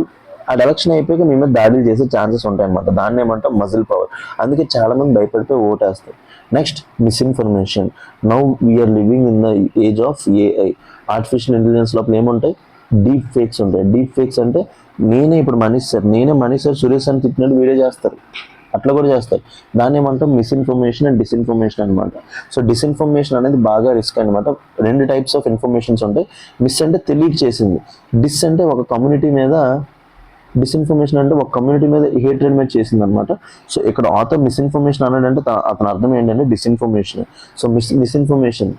ఆ ఎలక్షన్ అయిపోయాక మీ మీద దాడులు చేసే ఛాన్సెస్ ఉంటాయి అనమాట. దాన్ని ఏమంటాం మజిల్ పవర్. అందుకే చాలా మంది భయపడిపోయి ఓటేస్తారు. Next misinformation. Now we're living in the age of AI. Artificial intelligence లోపల ఏముంటాయి, డీప్ ఫేక్స్ ఉంటాయి. డీప్ ఫేక్స్ అంటే నేనే మనీష్ సార్ సురేష్ అని తిట్టినట్టు వీడియో చేస్తారు, అట్లా కూడా చేస్తారు. దాన్ని ఏమంటాం మిస్ఇన్ఫర్మేషన్ అండ్ డిస్ఇన్ఫర్మేషన్ అనమాట. సో డిస్ఇన్ఫర్మేషన్ అనేది బాగా రిస్క్ అనమాట. 2 టైప్స్ ఆఫ్ ఇన్ఫర్మేషన్స్ ఉంటాయి. మిస్ అంటే తెలియక చేసింది, డిస్ అంటే ఒక కమ్యూనిటీ మీద, డిస్ఇన్ఫర్మేషన్ అంటే ఒక కమ్యూనిటీ మీద హేట్రెడ్ మీద చేసింది అనమాట. సో ఇక్కడ ఆథర్ మిస్ఇన్ఫర్మేషన్ అన్నాడంటే అతని అర్థం ఏంటంటే disinformation. So misinformation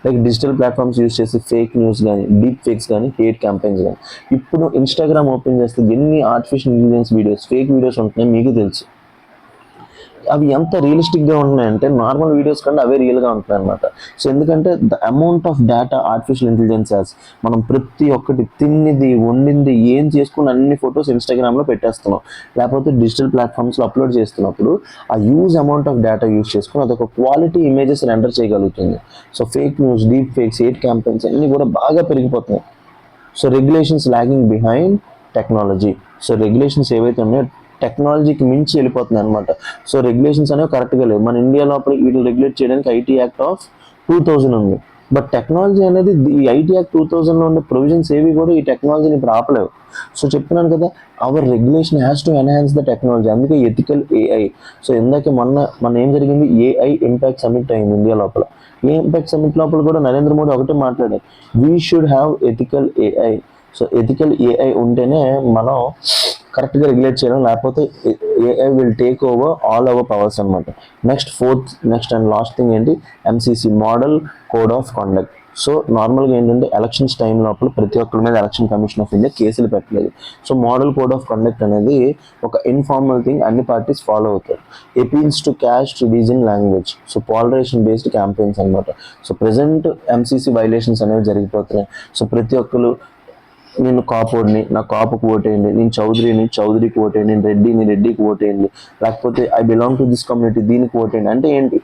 like digital platforms use చేసి ఫేక్ న్యూస్ కానీ, డీప్ ఫేక్స్ కానీ, హేట్ క్యాంపెయిన్స్ కానీ. ఇప్పుడు ఇన్స్టాగ్రామ్ ఓపెన్ చేస్తే ఎన్ని artificial intelligence videos, fake videos ఉంటున్నాయి మీకు తెలుసు. అవి ఎంత రియలిస్టిక్గా ఉంటున్నాయంటే నార్మల్ వీడియోస్ కంటే అవే రియల్గా ఉంటున్నాయి అనమాట. సో ఎందుకంటే the amount of data artificial intelligence as, మనం ప్రతి ఒక్కటి తిన్నిది వండింది ఏం చేసుకుని అన్ని ఫొటోస్ ఇన్స్టాగ్రామ్లో పెట్టేస్తున్నాం, లేకపోతే డిజిటల్ ప్లాట్ఫామ్స్లో అప్లోడ్ చేస్తున్నప్పుడు ఆ huge amount of data use చేసుకుని అదొక క్వాలిటీ ఇమేజెస్ రెండర్ చేయగలుగుతుంది. So fake news, deep fakes, hate campaigns అన్నీ కూడా బాగా పెరిగిపోతున్నాయి. So regulations lagging behind technology. So regulations ఏవైతే ఉన్నాయో టెక్నాలజీకి మించి వెళ్ళిపోతున్నాయి అనమాట. సో రెగ్యులేషన్స్ అనేవి కరెక్ట్గా లేవు. మన ఇండియా లోపల వీటిని రెగ్యులేట్ చేయడానికి ఐటీ యాక్ట్ ఆఫ్ 2000 ఉంది. బట్ టెక్నాలజీ అనేది ఈ ఐటీ యాక్ట్ 2000లో ఉండే ప్రొవిజన్స్ ఏవి కూడా ఈ టెక్నాలజీని ఇప్పుడు ఆపలేవు. సో చెప్తున్నాను కదా, our regulation has to enhance the technology. అందుకే ఎథికల్ ఏఐ. సో ఇందాక మొన్న ఏం జరిగింది, ఏఐ ఇంపాక్ట్ సమిట్ అయింది ఇండియా లోపల. ఏ ఇంపాక్ట్ సమిట్ లోపల కూడా నరేంద్ర మోడీ ఒకటే మాట్లాడారు, we should have ethical AI. So ethical AI ఉంటేనే మనం కరెక్ట్గా రెగ్యులేట్ చేయడం, లేకపోతే AI will take over all our powers అనమాట. నెక్స్ట్ అండ్ లాస్ట్ థింగ్ ఏంటి, MCC model code of conduct. So నార్మల్గా ఏంటంటే ఎలక్షన్స్ టైం లోపల ప్రతి ఒక్కరి మీద ఎలక్షన్ కమిషన్ ఆఫ్ ఇండియా కేసులు పెట్టలేదు. So model code of conduct అనేది ఒక ఇన్ఫార్మల్ థింగ్, అన్ని పార్టీస్ ఫాలో అవుతారు. Appeals to caste religion language. So polarisation based campaigns అనమాట. సో ప్రెసెంట్ ఎంసీసీ వైలేషన్స్ అనేవి జరిగిపోతున్నాయి. సో ప్రతి ఒక్కరు నేను కాపోడిని, నా కాపుకు ఓటేయండి, నేను చౌదరికి ఓటేయండి, నేను రెడ్డికి ఓటేయండి, లేకపోతే I belong to this community దీనికి ఓటేయండి. అంటే ఏంటి,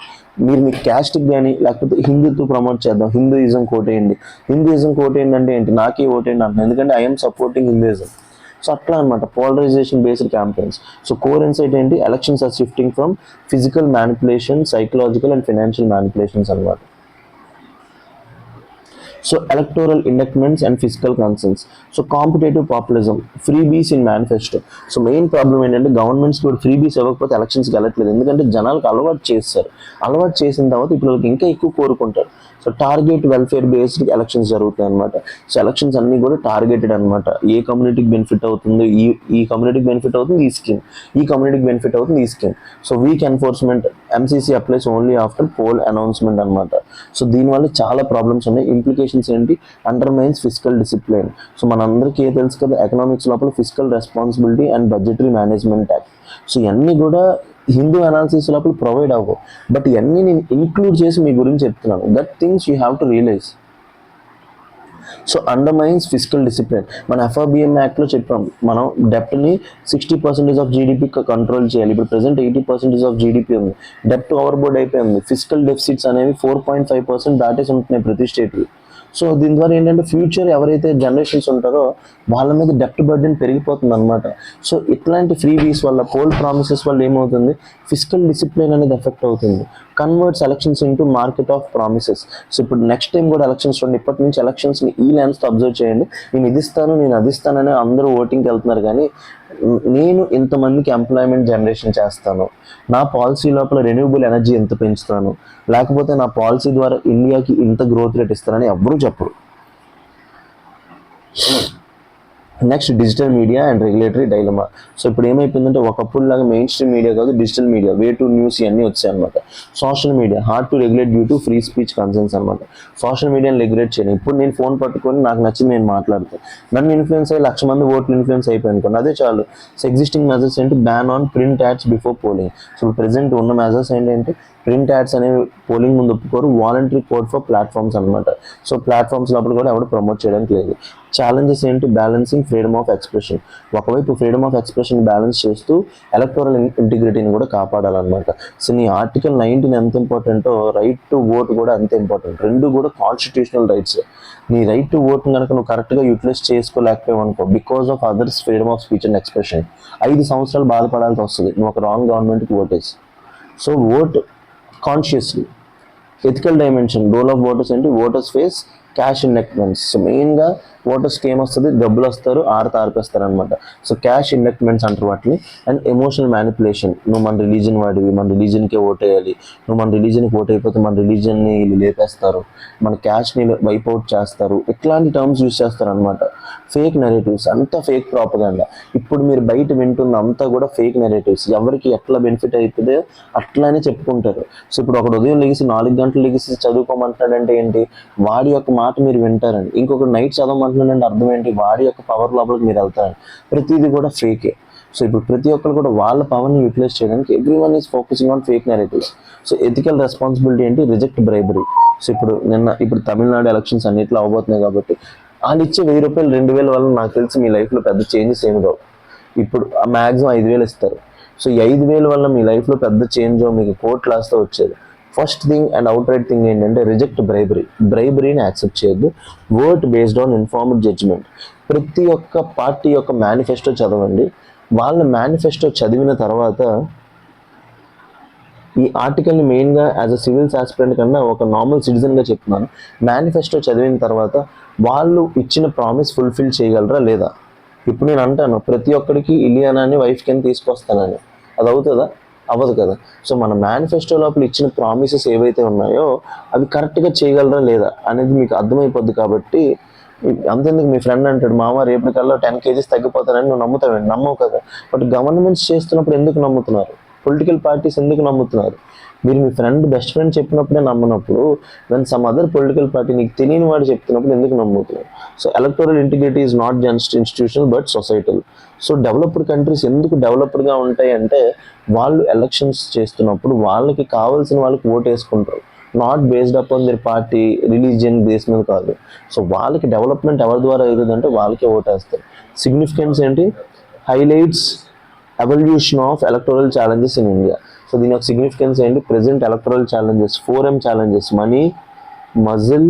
మీరు మీ క్యాస్ట్కి కానీ లేకపోతే హిందుత్వ ప్రమోట్ చేద్దాం, హిందూయిజం ఓటేయండి అంటే ఏంటి, నాకే ఓటేయండి అంటున్నాను, ఎందుకంటే ఐఎమ్ సపోర్టింగ్ హిందూయిజం. సో అట్లా అనమాట polarisation based campaigns. So core insight ఏంటి, elections are shifting from physical manipulation, psychological and financial manipulations అనమాట. So electoral indictments and fiscal concerns. So competitive populism, freebies in manifesto. So main problem ఏంటంటే governments కూడా freebies ఇవ్వకపోతే ఎలక్షన్స్కి వెళ్ళట్లేదు, ఎందుకంటే జనాలకు అలవాటు చేస్తారు. అలవాటు చేసిన తర్వాత ఇప్పుడు వాళ్ళకి ఇంకా ఎక్కువ కోరుకుంటారు. So target welfare based elections జరుగుతాయి అనమాట. సో ఎలక్షన్స్ అన్నీ కూడా టార్గెటెడ్ అనమాట. ఏ కమ్యూనిటీకి బెనిఫిట్ అవుతుంది, ఈ కమ్యూనిటీకి బెనిఫిట్ అవుతుంది ఈ స్కీమ్, ఈ కమ్యూనిటీకి బెనిఫిట్ అవుతుంది ఈ scheme. So weak enforcement, MCC applies only after poll announcement అనమాట. సో దీనివల్ల చాలా ప్రాబ్లమ్స్ ఉన్నాయి. ఇంప్లికేషన్స్ ఏంటి, అండర్మైన్స్ ఫిజికల్ డిసిప్లిన్. సో మనందరికీ తెలుసు కదా, ఎకనామిక్స్ లోపల physical responsibility and budgetary management act. So ఇవన్నీ కూడా హిందూ అనాలిసిస్ లోపల ప్రొవైడ్ అవ్వవు, బట్ ఇవన్నీ నేను ఇంక్లూడ్ చేసి మీ గురించి చెప్తున్నాను. That things you have to realise. So undermines physical discipline. మన ఎఫ్ఆర్బిఎం యాక్ట్లో చెప్పాం, మనం డెప్ట్ని 60% ఆఫ్ జీడిపి కంట్రోల్ చేయాలి. ఇప్పుడు ప్రెసెంట్ 80% ఆఫ్ జీడిపి ఉంది, డెప్ట్ ఓవర్ బోర్డ్ అయిపోయింది. ఫిజికల్ డెఫిసిట్స్ అనేవి 4.5% దాటేసి ఉంటున్నాయి ప్రతి స్టేట్లో. సో దీని ద్వారా ఏంటంటే ఫ్యూచర్ ఎవరైతే జనరేషన్స్ ఉంటారో వాళ్ళ మీద డెప్ట్ బర్డెన్ పెరిగిపోతుంది అనమాట. సో ఇట్లాంటి ఫ్రీ వీస్ వల్ల, పోల్ ప్రామిసెస్ వల్ల ఏమవుతుంది, ఫిజికల్ డిసిప్లిన్ అనేది ఎఫెక్ట్ అవుతుంది. Converts elections into market of promises. So ఇప్పుడు నెక్స్ట్ టైం కూడా ఎలక్షన్స్ చూడండి, ఇప్పటి నుంచి ఎలక్షన్స్ని ఈ లెన్స్తో అబ్జర్వ్ చేయండి. నేను ఇది ఇస్తాను, నేను అది ఇస్తానని అందరూ ఓటింగ్కి వెళ్తున్నారు, కానీ నేను ఇంతమందికి ఎంప్లాయ్మెంట్ జనరేషన్ చేస్తాను, నా పాలసీ లోపల రెన్యూబుల్ ఎనర్జీ ఎంత పెంచుతాను, లేకపోతే నా పాలసీ ద్వారా ఇండియాకి ఇంత గ్రోత్ రేట్ ఇస్తానని ఎవ్వరూ చెప్పరు. Next digital media and regulatory dilemma. So ఇప్పుడు ఏమైపోయిందంటే ఒకప్పుడు లాగా మెయిన్ స్ట్రీమ్ మీడియా కాదు, digital media, way to news ఇవన్నీ వచ్చాయి అనమాట. Social media hard to regulate due to free speech concerns అనమాట. సోషల్ మీడియాని రెగ్యులేట్ చేయను. ఇప్పుడు నేను ఫోన్ పట్టుకొని నాకు నచ్చింది నేను మాట్లాడుతాను, నన్ను ఇన్ఫ్లుయెన్స్ అయ్యి 1,00,000 మంది ఓట్లు ఇన్ఫ్లుయెన్స్ అయిపోయి అనుకోండి, అదే చాలు. సో ఎగ్జిస్టింగ్ మెజర్స్ ఏంటి, ban on print ads before polling. So ఇప్పుడు ప్రెసెంట్ ఉన్న మెజర్స్ ఏంటంటే ప్రింట్ యాడ్స్ అనేవి పోలింగ్ ముందు ఒప్పుకోరు, వాలంటరీ కోడ్ ఫర్ ప్లాట్ఫామ్స్ అనమాట. సో ప్లాట్ఫామ్స్ లోపల కూడా ఎవరు ప్రమోట్ చేయడానికి లేదు. ఛాలెంజెస్ ఏంటి, బ్యాలెన్సింగ్ ఫ్రీడమ్ ఆఫ్ ఎక్స్ప్రెషన్. ఒకవైపు ఫ్రీడమ్ ఆఫ్ ఎక్స్ప్రెషన్ బ్యాలెన్స్ చేస్తూ ఎలక్టోరల్ ఇంటిగ్రిటీని కూడా కాపాడాలన్నమాట. సో నీ ఆర్టికల్ 19 ఎంత ఇంపార్టెంటో రైట్ టు ఓట్ కూడా అంతే ఇంపార్టెంట్. రెండు కూడా కాన్స్టిట్యూషనల్ రైట్స్. నీ రైట్ టు ఓట్ కనుక నువ్వు కరెక్ట్గా యూటిలైజ్ చేసుకోలేకపోయావు అనుకో, because of others freedom of speech and expression 5 సంవత్సరాలు బాధపడాల్సి వస్తుంది నువ్వు ఒక రాంగ్ గవర్నమెంట్కి ఓటేసి. So vote consciously. Ethical dimension, role of voters ఏంటి, voters face cash inducements. So మెయిన్గా ఓటర్స్కి ఏమొస్తుంది, డబ్బులు వస్తారు, ఆర్పేస్తారు అనమాట. సో క్యాష్ ఇండక్ట్మెంట్స్ అంటారు వాటిని. అండ్ ఎమోషనల్ మ్యానిపులేషన్, నువ్వు మన రిలీజన్ వాడివి, మన రిలీజన్కే ఓటేయాలి, నువ్వు మన రిలీజన్కి ఓట్ అయిపోతే మన రిలీజన్ని వీళ్ళు లేపేస్తారు, మన క్యాష్ని వైప్ అవుట్ చేస్తారు, ఇట్లాంటి టర్మ్స్ యూజ్ చేస్తారు అనమాట. ఫేక్ నెరేటివ్స్, అంతా ఫేక్ ప్రాపగండా. ఇప్పుడు మీరు బయట వింటున్న అంతా కూడా ఫేక్ నెరేటివ్స్. ఎవరికి ఎట్లా బెనిఫిట్ అవుతుందో అట్లానే చెప్పుకుంటారు. సో ఇప్పుడు ఒక ఉదయం లెగిసి 4 గంటలు లెగిసి చదువుకోమంటున్నాడంటే ఏంటి, వాడి యొక్క మాట మీరు వింటారండి. ఇంకొక నైట్ చదవమంటున్నాడంటే అర్థం ఏంటి, వాడి యొక్క పవర్ లోపలికి మీరు వెళ్తారండి. ప్రతిదీ కూడా ఫేకే. సో ఇప్పుడు ప్రతి ఒక్కరు కూడా వాళ్ళ పవర్ని యూటిలైజ్ చేయడానికి every one is focusing on fake narratives. So ethical responsibility ఏంటి, రిజెక్ట్ బ్రైబరీ. సో ఇప్పుడు తమిళనాడు ఎలక్షన్స్ అన్నిట్లో అవబోతున్నాయి కాబట్టి వాళ్ళు ఇచ్చే 1,000 రూపాయలు 2,000 వల్ల నాకు తెలిసి మీ లైఫ్లో పెద్ద చేంజెస్ ఏమి రావు. ఇప్పుడు మ్యాక్సిమం 5,000 ఇస్తారు. సో ఈ 5,000 వల్ల మీ లైఫ్లో పెద్ద చేంజ్ మీకు కోర్ట్ లాస్తో వచ్చేది. First thing and outright thing ఏంటంటే రిజెక్ట్ బ్రైబరీ. బ్రైబరీని యాక్సెప్ట్ చేయొద్దు. Vote based on informed judgement. ప్రతి ఒక్క పార్టీ యొక్క మేనిఫెస్టో చదవండి. వాళ్ళ మేనిఫెస్టో చదివిన తర్వాత ఈ ఆర్టికల్ని మెయిన్గా యాజ్ అ సివిల్స్ ఆస్పిరెంట్ కన్నా ఒక నార్మల్ సిటిజన్గా చెప్తున్నాను. మేనిఫెస్టో చదివిన తర్వాత వాళ్ళు ఇచ్చిన ప్రామిస్ ఫుల్ఫిల్ చేయగలరా లేదా. ఇప్పుడు నేను అంటాను ప్రతి ఒక్కరికి ఇలియానాని వైఫ్ కింద తీసుకొస్తానని, అది అవుతుందా, అవ్వదు కదా. సో మన మేనిఫెస్టో లోపల ఇచ్చిన ప్రామిసెస్ ఏవైతే ఉన్నాయో అవి కరెక్ట్గా చేయగలరా లేదా అనేది మీకు అర్థమైపోద్ది. కాబట్టి అంతేందుకు మీ ఫ్రెండ్ అంటాడు, మామ రేపటికల్లా 10 kgs తగ్గిపోతానని, నువ్వు నమ్ముతావేంటి, నమ్మవు కదా. బట్ గవర్నమెంట్స్ చేస్తున్నప్పుడు ఎందుకు నమ్ముతున్నారు, పొలిటికల్ పార్టీస్ ఎందుకు నమ్ముతున్నారు? మీరు మీ బెస్ట్ ఫ్రెండ్ చెప్పినప్పుడే నమ్మనప్పుడు when some other political party నీకు తెలియని వాడు చెప్తున్నప్పుడు ఎందుకు నమ్ముతున్నారు? So electoral integrity is not just institutional but societal. So developed countries ఎందుకు డెవలప్డ్గా ఉంటాయి అంటే వాళ్ళు ఎలక్షన్స్ చేస్తున్నప్పుడు వాళ్ళకి కావాల్సిన వాళ్ళకి ఓటు వేసుకుంటారు, not based upon there party religion base మీద కాదు. సో వాళ్ళకి డెవలప్మెంట్ ఎవరి ద్వారా అవుతుందంటే వాళ్ళకే ఓటేస్తారు. సిగ్నిఫికెన్స్ ఏంటి, highlights evolution of electoral challenges in India. So దీని యొక్క సిగ్నిఫికెన్స్ ఏంటి, present electoral challenges 4M challenges, money, muscle,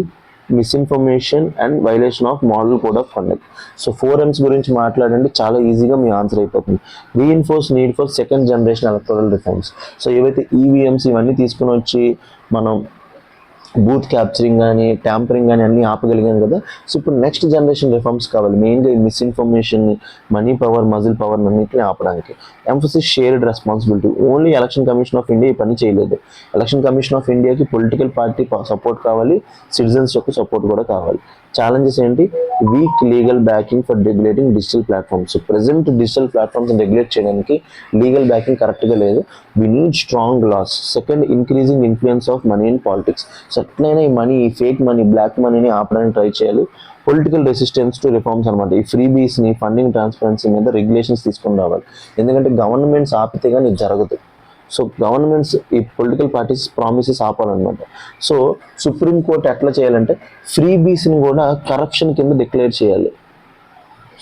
misinformation and violation of model code of conduct. So 4Ms గురించి మాట్లాడండి, చాలా ఈజీగా మీ ఆన్సర్ అయిపోతుంది. Reinforce need for second generation electoral reforms. So ఏవైతే EVMs ఇవన్నీ తీసుకుని వచ్చి మనం బూత్ క్యాప్చరింగ్ కానీ ట్యాంపరింగ్ కానీ అన్నీ ఆపగలిగాను కదా. సో ఇప్పుడు నెక్స్ట్ జనరేషన్ రిఫార్మ్స్ కావాలి, మెయిన్గా ఈ మిస్ఇన్ఫర్మేషన్ని, మనీ పవర్, మజిల్ పవర్ అన్నింటినీ ఆపడానికి. Emphasis shared responsibility. Only election commission of India ఈ పని చేయలేదు. ఎలక్షన్ కమిషన్ ఆఫ్ ఇండియాకి పొలిటికల్ పార్టీ సపోర్ట్ కావాలి, సిటిజన్స్ యొక్క సపోర్ట్ కూడా కావాలి. ఛాలెంజెస్ ఏంటి, week legal backing for regulating digital platforms. So present digital platforms regulate చేయడానికి లీగల్ బ్యాకింగ్ కరెక్ట్గా లేదు. We need strong loss. Second, increasing influence of money in politics. So ఎట్లయినా ఈ మనీ, ఈ ఫేక్ మనీ, బ్లాక్ మనీని ఆపడానికి try చేయాలి. Political resistance to reforms అనమాట. ఈ ఫ్రీబీస్ని, ఫండింగ్ ట్రాన్స్పరెన్సీ మీద రెగ్యులేషన్స్ తీసుకొని రావాలి. ఎందుకంటే గవర్నమెంట్స్ ఆపితే కానీ ఇది జరగదు. సో గవర్నమెంట్స్ ఈ పొలిటికల్ పార్టీస్ ప్రామిసెస్ ఆపాలన్నమాట. సో సుప్రీంకోర్టు ఎట్లా చేయాలంటే ఫ్రీబీస్ని కూడా కరప్షన్ కింద డిక్లేర్ చేయాలి.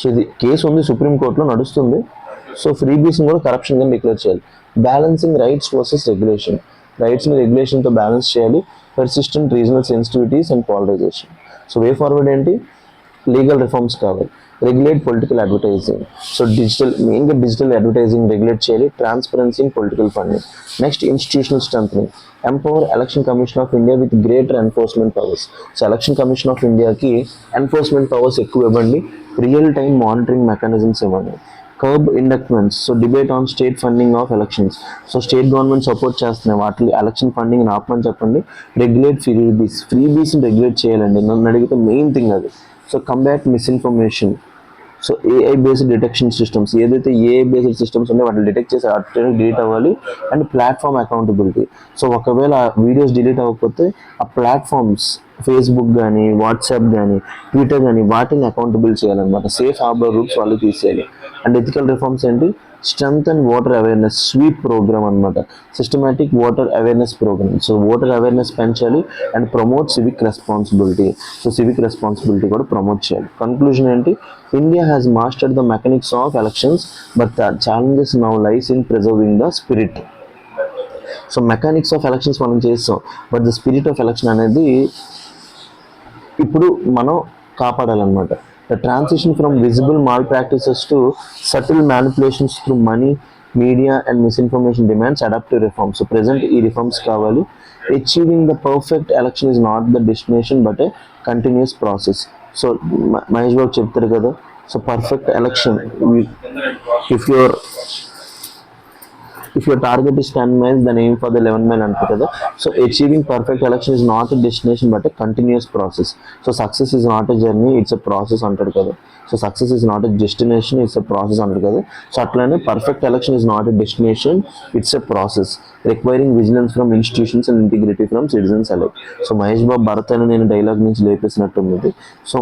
సో ఇది కేసు ఉంది, సుప్రీంకోర్టులో నడుస్తుంది. సో ఫ్రీబీస్ని కూడా కరప్షన్ కింద డిక్లేర్ చేయాలి. Balancing rights versus regulation. రైట్స్ని రెగ్యులేషన్తో బ్యాలెన్స్ చేయాలి. Persistent regional sensitivities and polarisation. So way forward ఏంటి, లీగల్ రిఫార్మ్స్ కావాలి. Regulate political advertising. సో మెయిన్గా డిజిటల్ అడ్వర్టైజింగ్ రెగ్యులేట్ చేయాలి. Transparency in political funding. Next, institutional strengthening. Empower election commission of India with greater enforcement powers. So election commission of ఇండియాకి enforcement powers ఎక్కువ ఇవ్వండి. Real time monitoring mechanisms ఇవ్వండి. Curb inducements. So debate on state funding of elections. So state government support చేస్తున్నాయి, వాటి election funding ఆపమని చెప్పండి. Regulate ఫ్రీబీస్ని regulate చేయాలండి. నన్ను అడిగితే మెయిన్ థింగ్ అది. So combat misinformation. So AI based detection systems, ఏదైతే ఏఐ బేస్డ్ సిస్టమ్స్ ఉన్నాయో వాటిని డిటెక్ట్ చేసి ఆటోమేటిక్ డిలీట్ అవ్వాలి. And platform accountability. సో ఒకవేళ వీడియోస్ డిలీట్ అవ్వకపోతే ఆ ప్లాట్ఫామ్స్ ఫేస్బుక్ కానీ, వాట్సాప్ కానీ, ట్విట్టర్ కానీ వాటిని అకౌంటబుల్ చేయాలన్నమాట. సేఫ్ హార్బర్ రూల్స్ వాళ్ళు తీసేయాలి. అండ్ ఎథికల్ రిఫార్మ్స్ ఏంటి? Strength and voter awareness SVEEP programme అనమాట. Systematic voter awareness programme. So voter awareness పెంచాలి and promote civic responsibility. So civic responsibility కూడా ప్రమోట్ చేయాలి. కన్క్లూజన్ ఏంటి? India has mastered the mechanics of elections but the challenges now lies in preserving the spirit. So mechanics of elections మనం చేస్తాం, but the spirit of election అనేది ఇప్పుడు మనం కాపాడాలన్నమాట. The transition from visible malpractices to subtle manipulations through money, media and misinformation demands adaptive reforms. So present e reforms kavali. Achieving the perfect election is not the destination but a continuous process. So Mahesh Babu cheptaru kada. So perfect election, if your target is 10 miles, then aim for the 11 mile antaru kada. So achieving perfect election is not a destination but a continuous process. So success is not a journey, it's a process antaru kada. So success is not a destination, it's a process antaru kada. So atlane perfect election is not a destination, it's a process requiring vigilance from institutions and integrity from citizens alike. So Mahesh Babu Bharat నేను dialogue నుంచి లేపేసినట్టుంది. So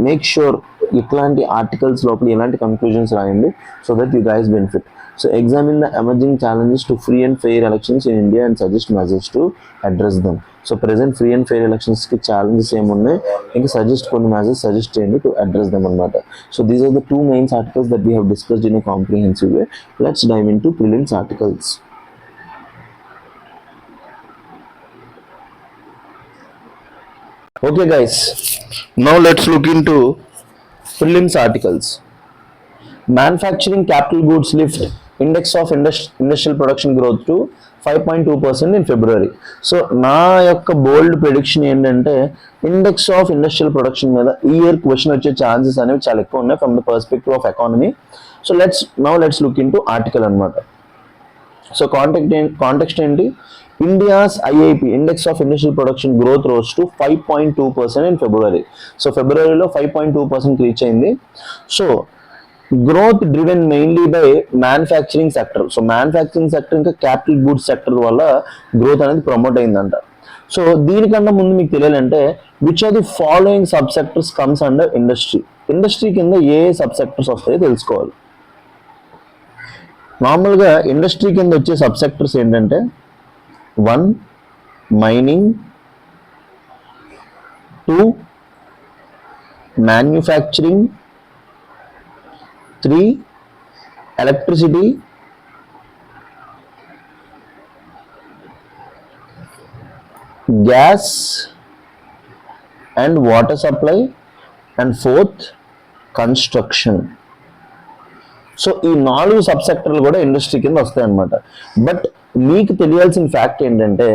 make sure ఇట్లాంటి articles లోపల ఇలాంటి conclusions రాయండి so that you guys benefit. So examine the emerging challenges to free and fair elections in India and suggest measures to address them. So present free and fair elections ki challenges em unnai, inka suggest konni measures suggest cheyandi to address them annamata. So these are the two main articles that we have discussed in a comprehensive way. Let's dive into prelims articles. Okay guys, now let's look into prelims articles. Manufacturing capital goods lift index of industrial production growth to 5.2% in February. So నా యొక్క బోల్డ్ prediction ఏంటంటే index of industrial production మీద ఈ year question వచ్చే chances అనేవి చాలా ఎక్కువ ఉన్నాయి from the perspective of economy. So let's look in to article అనమాట. సో కాంటెక్స్ట్ ఏంటి? India's IIP index of industrial production growth rose to 5.2% in February. So ఫిబ్రవరిలో 5.2% రీచ్ అయింది. So growth driven mainly by manufacturing sector. So manufacturing sector ఇంకా capital goods sector వల్ల growth అనేది promote అయిందంట. So దీనికన్నా ముందు మీకు తెలియాలంటే which are the following sub sectors comes under industry. Industry కింద ఏ సబ్ సెక్టర్స్ వస్తాయో తెలుసుకోవాలి. నార్మల్గా ఇండస్ట్రీ కింద వచ్చే సబ్ సెక్టర్స్ ఏంటంటే 1 mining, 2 manufacturing, 3 electricity, 4 gas and water supply, and 4th construction. So ఈ 4 సబ్ సెక్టర్లు కూడా ఇండస్ట్రీ కింద వస్తాయి అన్నమాట. బట్ మీకు తెలియాల్సిన ఫ్యాక్ట్ ఏంటంటే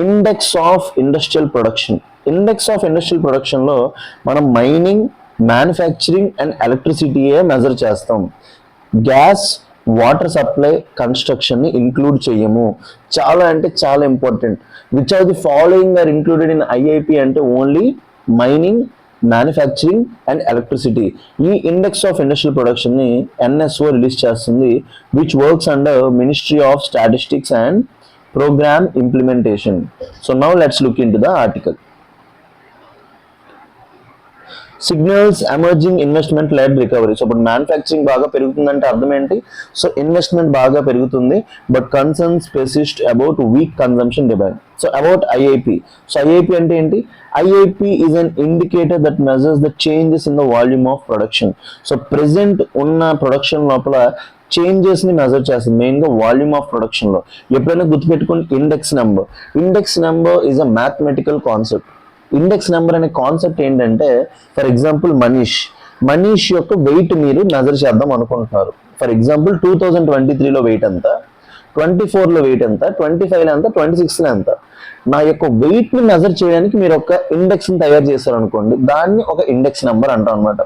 ఇండెక్స్ ఆఫ్ ఇండస్ట్రియల్ ప్రొడక్షన్లో మనం మైనింగ్, మ్యానుఫ్యాక్చరింగ్ అండ్ ఎలక్ట్రిసిటీయే మెజర్ చేస్తాం. గ్యాస్, వాటర్ సప్లై, కన్స్ట్రక్షన్ని ఇంక్లూడ్ చేయము. చాలా అంటే చాలా important. Which are the following are included in IIP అంటే only mining, manufacturing and electricity. ఈ ఇండెక్స్ ఆఫ్ ఇండస్ట్రియల్ ప్రొడక్షన్ని ఎన్ఎస్ఓ రిలీజ్ చేస్తుంది, which works under ministry of statistics and programme implementation. So now let's look into the article. Signals emerging investment led recovery. So ఇప్పుడు manufacturing బాగా పెరుగుతుందంటే అర్థం ఏంటి? So investment బాగా పెరుగుతుంది, but concerns persist about week consumption demand. So about IIP. So IIP అంటే ఏంటి? IIP is an indicator that measures the changes in the volume of production. So present ఉన్న ప్రొడక్షన్ లోపల చేంజెస్ ని measure చేస్తుంది, main గా volume of production లో. ఎప్పుడైనా గుర్తుపెట్టుకుని index number is a mathematical concept. Index number అనే కాన్సెప్ట్ ఏంటంటే, ఫర్ ఎగ్జాంపుల్ మనీష్ యొక్క వెయిట్ మీరు మెజర్ చేద్దాం అనుకుంటున్నారు. ఫర్ ఎగ్జాంపుల్ 2023లో వెయిట్ ఎంత, 24లో వెయిట్ ఎంత, 25లో ఎంత, 26లో ఎంత. నా యొక్క వెయిట్ ని మెజర్ చేయడానికి మీరు ఒక ఇండెక్స్ ని తయారు చేశారు అనుకోండి, దాన్ని ఒక ఇండెక్స్ నెంబర్ అంటాం అనమాట.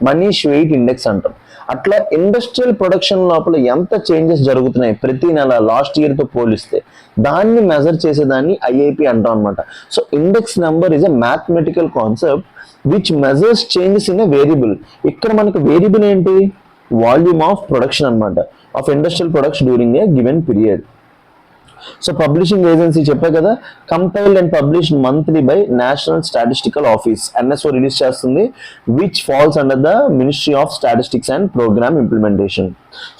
మనీష్ వెయిట్ ఇండెక్స్ అంటాం. అట్లా ఇండస్ట్రియల్ ప్రొడక్షన్ లోపల ఎంత చేంజెస్ జరుగుతున్నాయి ప్రతి నెల లాస్ట్ ఇయర్ తో పోలిస్తే దాన్ని మెజర్ చేసేదాన్ని ఐఐపి అంటాం అనమాట. So index number is a mathematical concept which measures changes in a variable. ఇక్కడ మనకు వేరియబుల్ ఏంటి, వాల్యూమ్ ఆఫ్ ప్రొడక్షన్ అనమాట, of industrial production during a given period. So publishing agency చెప్పే కదా, compiled and published monthly by national statistical office, NSO release చేస్తుంది, which falls under the ministry of statistics and programme implementation.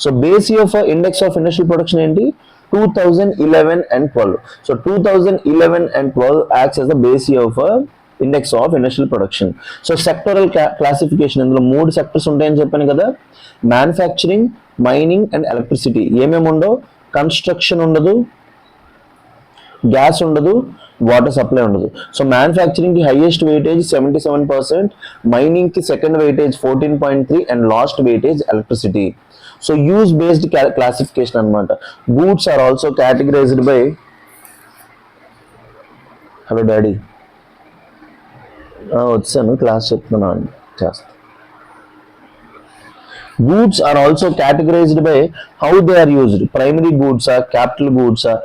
So base of index of industrial production ఏంటి, 2011 and 12. So 2011 and 12 acts as the basis of index of industrial production. So sectoral classification, ఇందులో 3 sectors ఉంటాయని చెప్పాను కదా, manufacturing, mining and electricity. ఏమేమి ఉండవు, construction ఉండదు, gas ఉండదు, water supply ఉండదు. సో మ్యానుఫ్యాక్చరింగ్ కి హైయెస్ట్ వెయిటేజ్ 77%, మైనింగ్ కి second weightage 14.3 and last weightage electricity. So use based classification అనమాట. Goods are also categorised by, hello daddy వచ్చాను క్లాస్ చెప్తున్నాను చేస్తా. Goods are also categorized by how they are used. Primary goods are, capital goods are.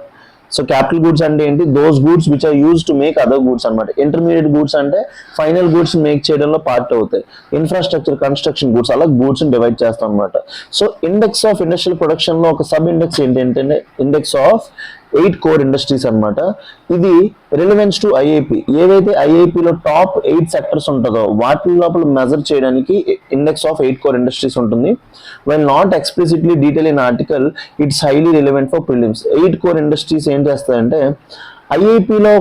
So capital goods అంటే ఏంటి, those goods which are use to make other goods అనమాట. Intermediate goods అంటే final goods make చేయడంలో part అవుతాయి. Infrastructure, construction goods, అలా goods divide చేస్తాం అనమాట. So index of industrial production లో ఒక సబ్ ఇండెక్స్ ఏంటంటే ఇండెక్స్ ఆఫ్ 8 కోర్ ఇండస్ట్రీస్ అనమాట. ఇది రిలవెన్స్ టు ఐఐపి. ఏవైతే ఐఐపిలో టాప్ 8 సెక్టర్స్ ఉంటుందో వాటి లోపల మెజర్ చేయడానికి ఇండెక్స్ ఆఫ్ 8 కోర్ ఇండస్ట్రీస్ ఉంటుంది. When not explicitly detail in article, it's highly relevant for prelims. 8 core industries ఏం చేస్తాయంటే ఐఐపిలో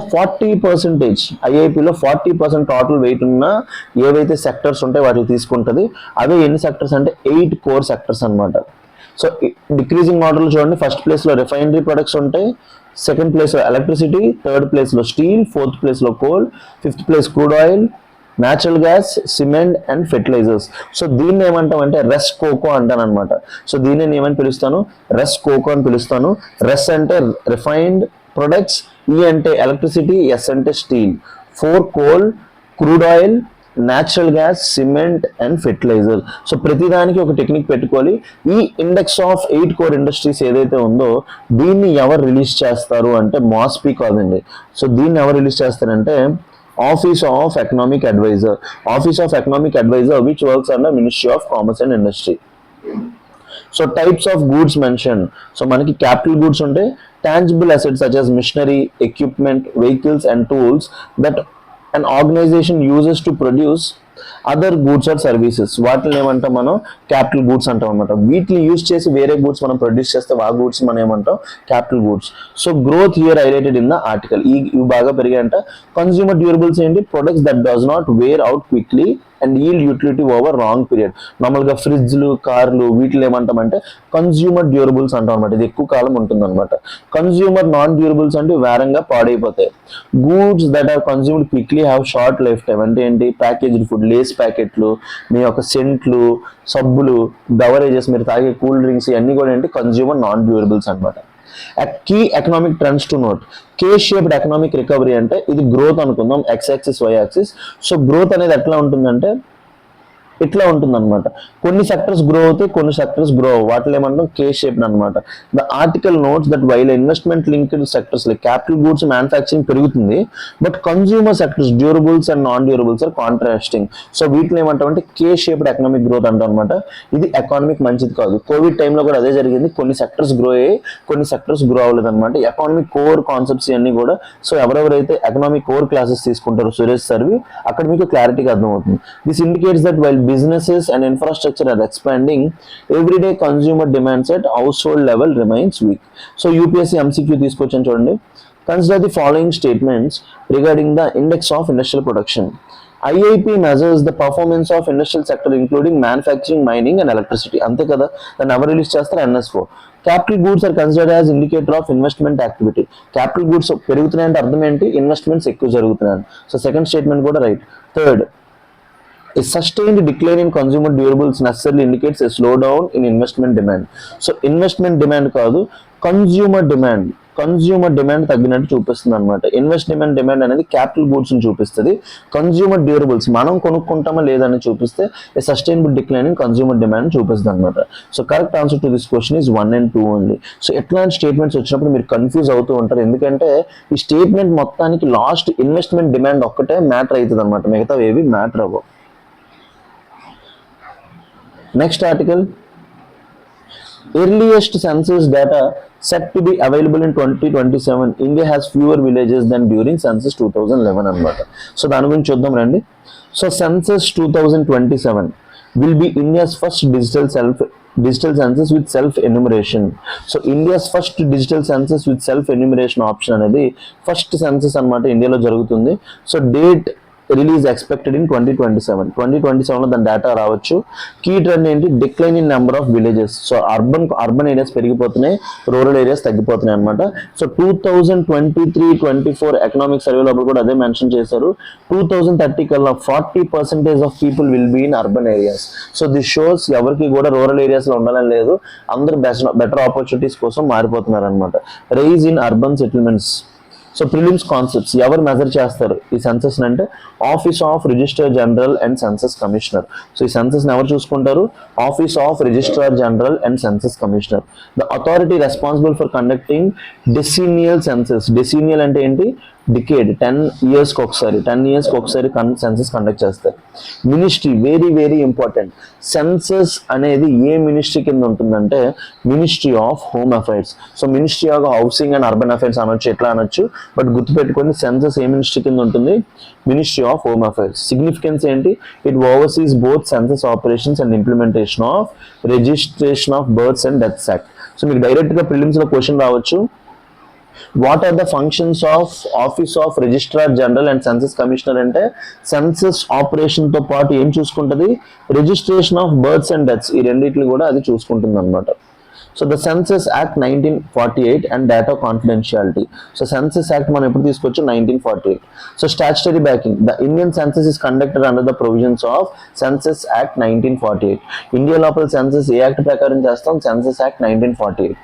40% టోటల్ వెయిట్ ఉన్న ఏవైతే సెక్టర్స్ ఉంటాయో వాటిని తీసుకుంటుంది. అవే ఎన్ని సెక్టర్స్ అంటే 8 కోర్ సెక్టర్స్ అనమాట. సో డిక్రీజింగ్ ఆర్డర్లో చూడండి, ఫస్ట్ ప్లేస్ లో రిఫైనరీ ప్రొడక్ట్స్ ఉంటాయి, సెకండ్ ప్లేస్ లో ఎలక్ట్రిసిటీ, థర్డ్ ప్లేస్ లో స్టీల్, ఫోర్త్ ప్లేస్ లో coal, fifth place crude oil, natural gas, cement and fertilisers. సో దీన్ని ఏమంటాం అంటే రెస్ కోకో అంటాను అనమాట. సో దీన్ని నేను ఏమని పిలుస్తాను, రెస్ కోకో అని పిలుస్తాను. రెస్ అంటే రిఫైన్డ్ ప్రొడక్ట్స్, ఈ అంటే ఎలక్ట్రిసిటీ, ఎస్ అంటే steel, 4 coal, crude oil, natural gas, cement and fertiliser. So ప్రతిదానికి ఒక టెక్నిక్ పెట్టుకోవాలి. ఈ ఇండెక్స్ ఆఫ్ 8 కోర్ ఇండస్ట్రీస్ ఏదైతే ఉందో దీన్ని ఎవరు రిలీజ్ చేస్తారు అంటే మాస్పీ కాదండి. సో దీన్ని ఎవరు రిలీజ్ చేస్తారంటే office of economic adviser. Office of economic adviser which works under ministry of commerce and industry. So types of goods mention. So మనకి క్యాపిటల్ గూడ్స్ ఉంటాయి, tangible assets such as machinery, equipment, vehicles and tools that an organization uses to produce other goods or services. వాటిని ఏమంటాం మనం capital goods అంటాం అనమాట. వీటిని use చేసి వేరే గూడ్స్ మనం ప్రొడ్యూస్ చేస్తే ఆ గూడ్స్ మనం ఏమంటాం capital goods. So growth here highlighted in the article. ఇవి బాగా పెరిగాయంట. కన్స్యూమర్ డ్యూరబుల్స్ ఏంటి, products that does not wear out quickly and yield utility over long period. నార్మల్గా ఫ్రిడ్జ్లు, కార్లు వీటిని ఏమంటామంటే కన్స్యూమర్ డ్యూరబుల్స్ అంటాం అనమాట. ఇది ఎక్కువ కాలం ఉంటుంది అనమాట. కన్స్యూమర్ నాన్ డ్యూరబుల్స్ అంటే వేరంగా పాడైపోతాయి. Goods that are consumed quickly have short lifetime. అంటే ఏంటి, ప్యాకేజ్డ్ ఫుడ్, లేస్ ప్యాకెట్లు, మీ యొక్క సెంట్లు, సబ్బులు, బెవరేజెస్, మీరు తాగే కూల్ డ్రింక్స్ ఇవన్నీ కూడా ఏంటి కన్స్యూమర్ నాన్ డ్యూరబుల్స్ అనమాట. Key economic trends to note. K shaped economic recovery అంటే ఇది గ్రోత్ అనుకుందాం, X axis, Y axis. So growth అనేది ఎట్లా ఉంటుందంటే ఇట్లా ఉంటుంది అనమాట. కొన్ని సెక్టర్స్ గ్రో అవుతాయి, కొన్ని సెక్టర్స్ గ్రో అవ్వవు. వాటిలో ఏమంటాం కే షేప్ అనమాట. The article notes that while investment linked sectors like capital goods, manufacturing పెరుగుతుంది, but consumer sectors, durables and non durables are contrasting. So వీటిలో ఏమంటాం అంటే కే షేప్డ్ ఎకనామిక్ గ్రోత్ అంటాం అనమాట. ఇది ఎకానమిక్ మంచిది కాదు. కోవిడ్ టైంలో కూడా అదే జరిగింది. కొన్ని సెక్టర్స్ గ్రో అయ్యాయి, కొన్ని సెక్టర్స్ గ్రో అవ్వలేదు అనమాట. ఎకానమిక్ కోర్ కాన్సెప్ట్స్ ఇవన్నీ కూడా. సో ఎవరెవరైతే ఎకనామిక్ కోర్ క్లాసెస్ తీసుకుంటారో సురేష్ సర్వి, అక్కడ మీకు క్లారిటీగా అర్థమవుతుంది. This indicates that while businesses and infrastructure are expanding, everyday consumer demands at household level remains weak. So UPSC MCQ తీసుకొచ్చాను చూడండి. Consider the following statements regarding the index of industrial production. IIP measures the performance of industrial sector including manufacturing, mining and electricity. అంతే కదా, దాన్ని ఎవరు release చేస్తారు, NS4. Capital goods are considered as indicator of investment activity. Capital goods పెరుగుతున్నాయంటే అర్థం ఏంటి, investments ఎక్కువ జరుగుతున్నాయి. So second statement కూడా right. Third, a sustained decline in consumer durables necessarily indicates a slowdown in investment demand. So investment demand కాదు, consumer demand. Consumer demand తగ్గినట్టు చూపిస్తుంది అనమాట. Investment demand అనేది క్యాపిటల్ గూడ్స్ ని చూపిస్తుంది. కన్జ్యూమర్ డ్యూరబుల్స్ మనం కొనుక్కుంటామా లేదని చూపిస్తే sustainable decline in consumer demand చూపిస్తుంది అనమాట. So correct answer to this question is 1 and 2 only. So ఎట్లాంటి స్టేట్మెంట్స్ వచ్చినప్పుడు మీరు కన్ఫ్యూజ్ అవుతూ ఉంటారు, ఎందుకంటే ఈ స్టేట్మెంట్ మొత్తానికి లాస్ట్ ఇన్వెస్ట్మెంట్ డిమాండ్ ఒక్కటే మ్యాటర్ అవుతుంది అనమాట, మిగతా ఏవి మ్యాటర్ అవ్వవు. Next article, earliest census data set to be available in 2027, India has fewer villages than during census 2011 అన్నమాట. సో దాని గురించి చూద్దాం రండి. So census 2027 will be India's first digital census with self enumeration. So India's first digital census with self enumeration option అనేది first census అన్నమాట ఇండియాలో జరుగుతుంది. So date release expected in 2027 దాని డేటా రావచ్చు. కీ ట్రెండ్ ఏంటి, decline in number of villages. So urban areas పెరిగిపోతున్నాయి, rural areas తగ్గిపోతున్నాయి అనమాట. So 2023-24 economic survey లోపల కూడా అదే మెన్షన్ చేశారు. 2030 కల్లా 40% of people will be in urban areas. So this shows ఎవరికి కూడా రూరల్ ఏరియాస్ లో ఉండాలని లేదు, అందరూ బెటర్ ఆపర్చునిటీస్ కోసం మారిపోతున్నారు అనమాట. Rise in urban settlements. So prelims concepts ఎవరు మెజర్ చేస్తారు ఈ సెన్సస్ అంటే, office of registrar general and census commissioner. So ఈ సెన్సస్ ఎవరు చూసుకుంటారు, office of registrar general and census commissioner. The authority responsible for conducting decennial census. Decennial అంటే ఏంటి, decade, 10 years ఒకసారి సెన్సస్ కండక్ట్ చేస్తారు. Ministry, very very important. Census అనేది ఏ ministry కింద ఉంటుందంటే ministry of home affairs. So ministry of housing and urban affairs అనొచ్చు, ఎట్లా అనొచ్చు, బట్ గుర్తుపెట్టుకోండి సెన్సస్ ఏ మినిస్ట్రీ కింద ఉంటుంది, ministry of home affairs. Significance ఏంటి, it oversees both census operations and implementation of registration of births and deaths act. So మీకు direct గా prelims లో క్వశ్చన్ రావచ్చు, what are the functions of office of registrar general and census commissioner అంటే census operation తో పాటు ఏం చూసుకుంటది, registration of births and deaths, ఈ రెండింటిని కూడా అది చూసుకుంటుంది అనమాట. So the census act 1948 and data confidentiality. So census act మనం ఎప్పుడు తీసుకొచ్చు, 1948. So statutory backing, the Indian census is conducted under the provisions of census act 1948. India లోపల సెన్సస్ ఏ యాక్ట్ ప్రకారం చేస్తాం, census act 1948.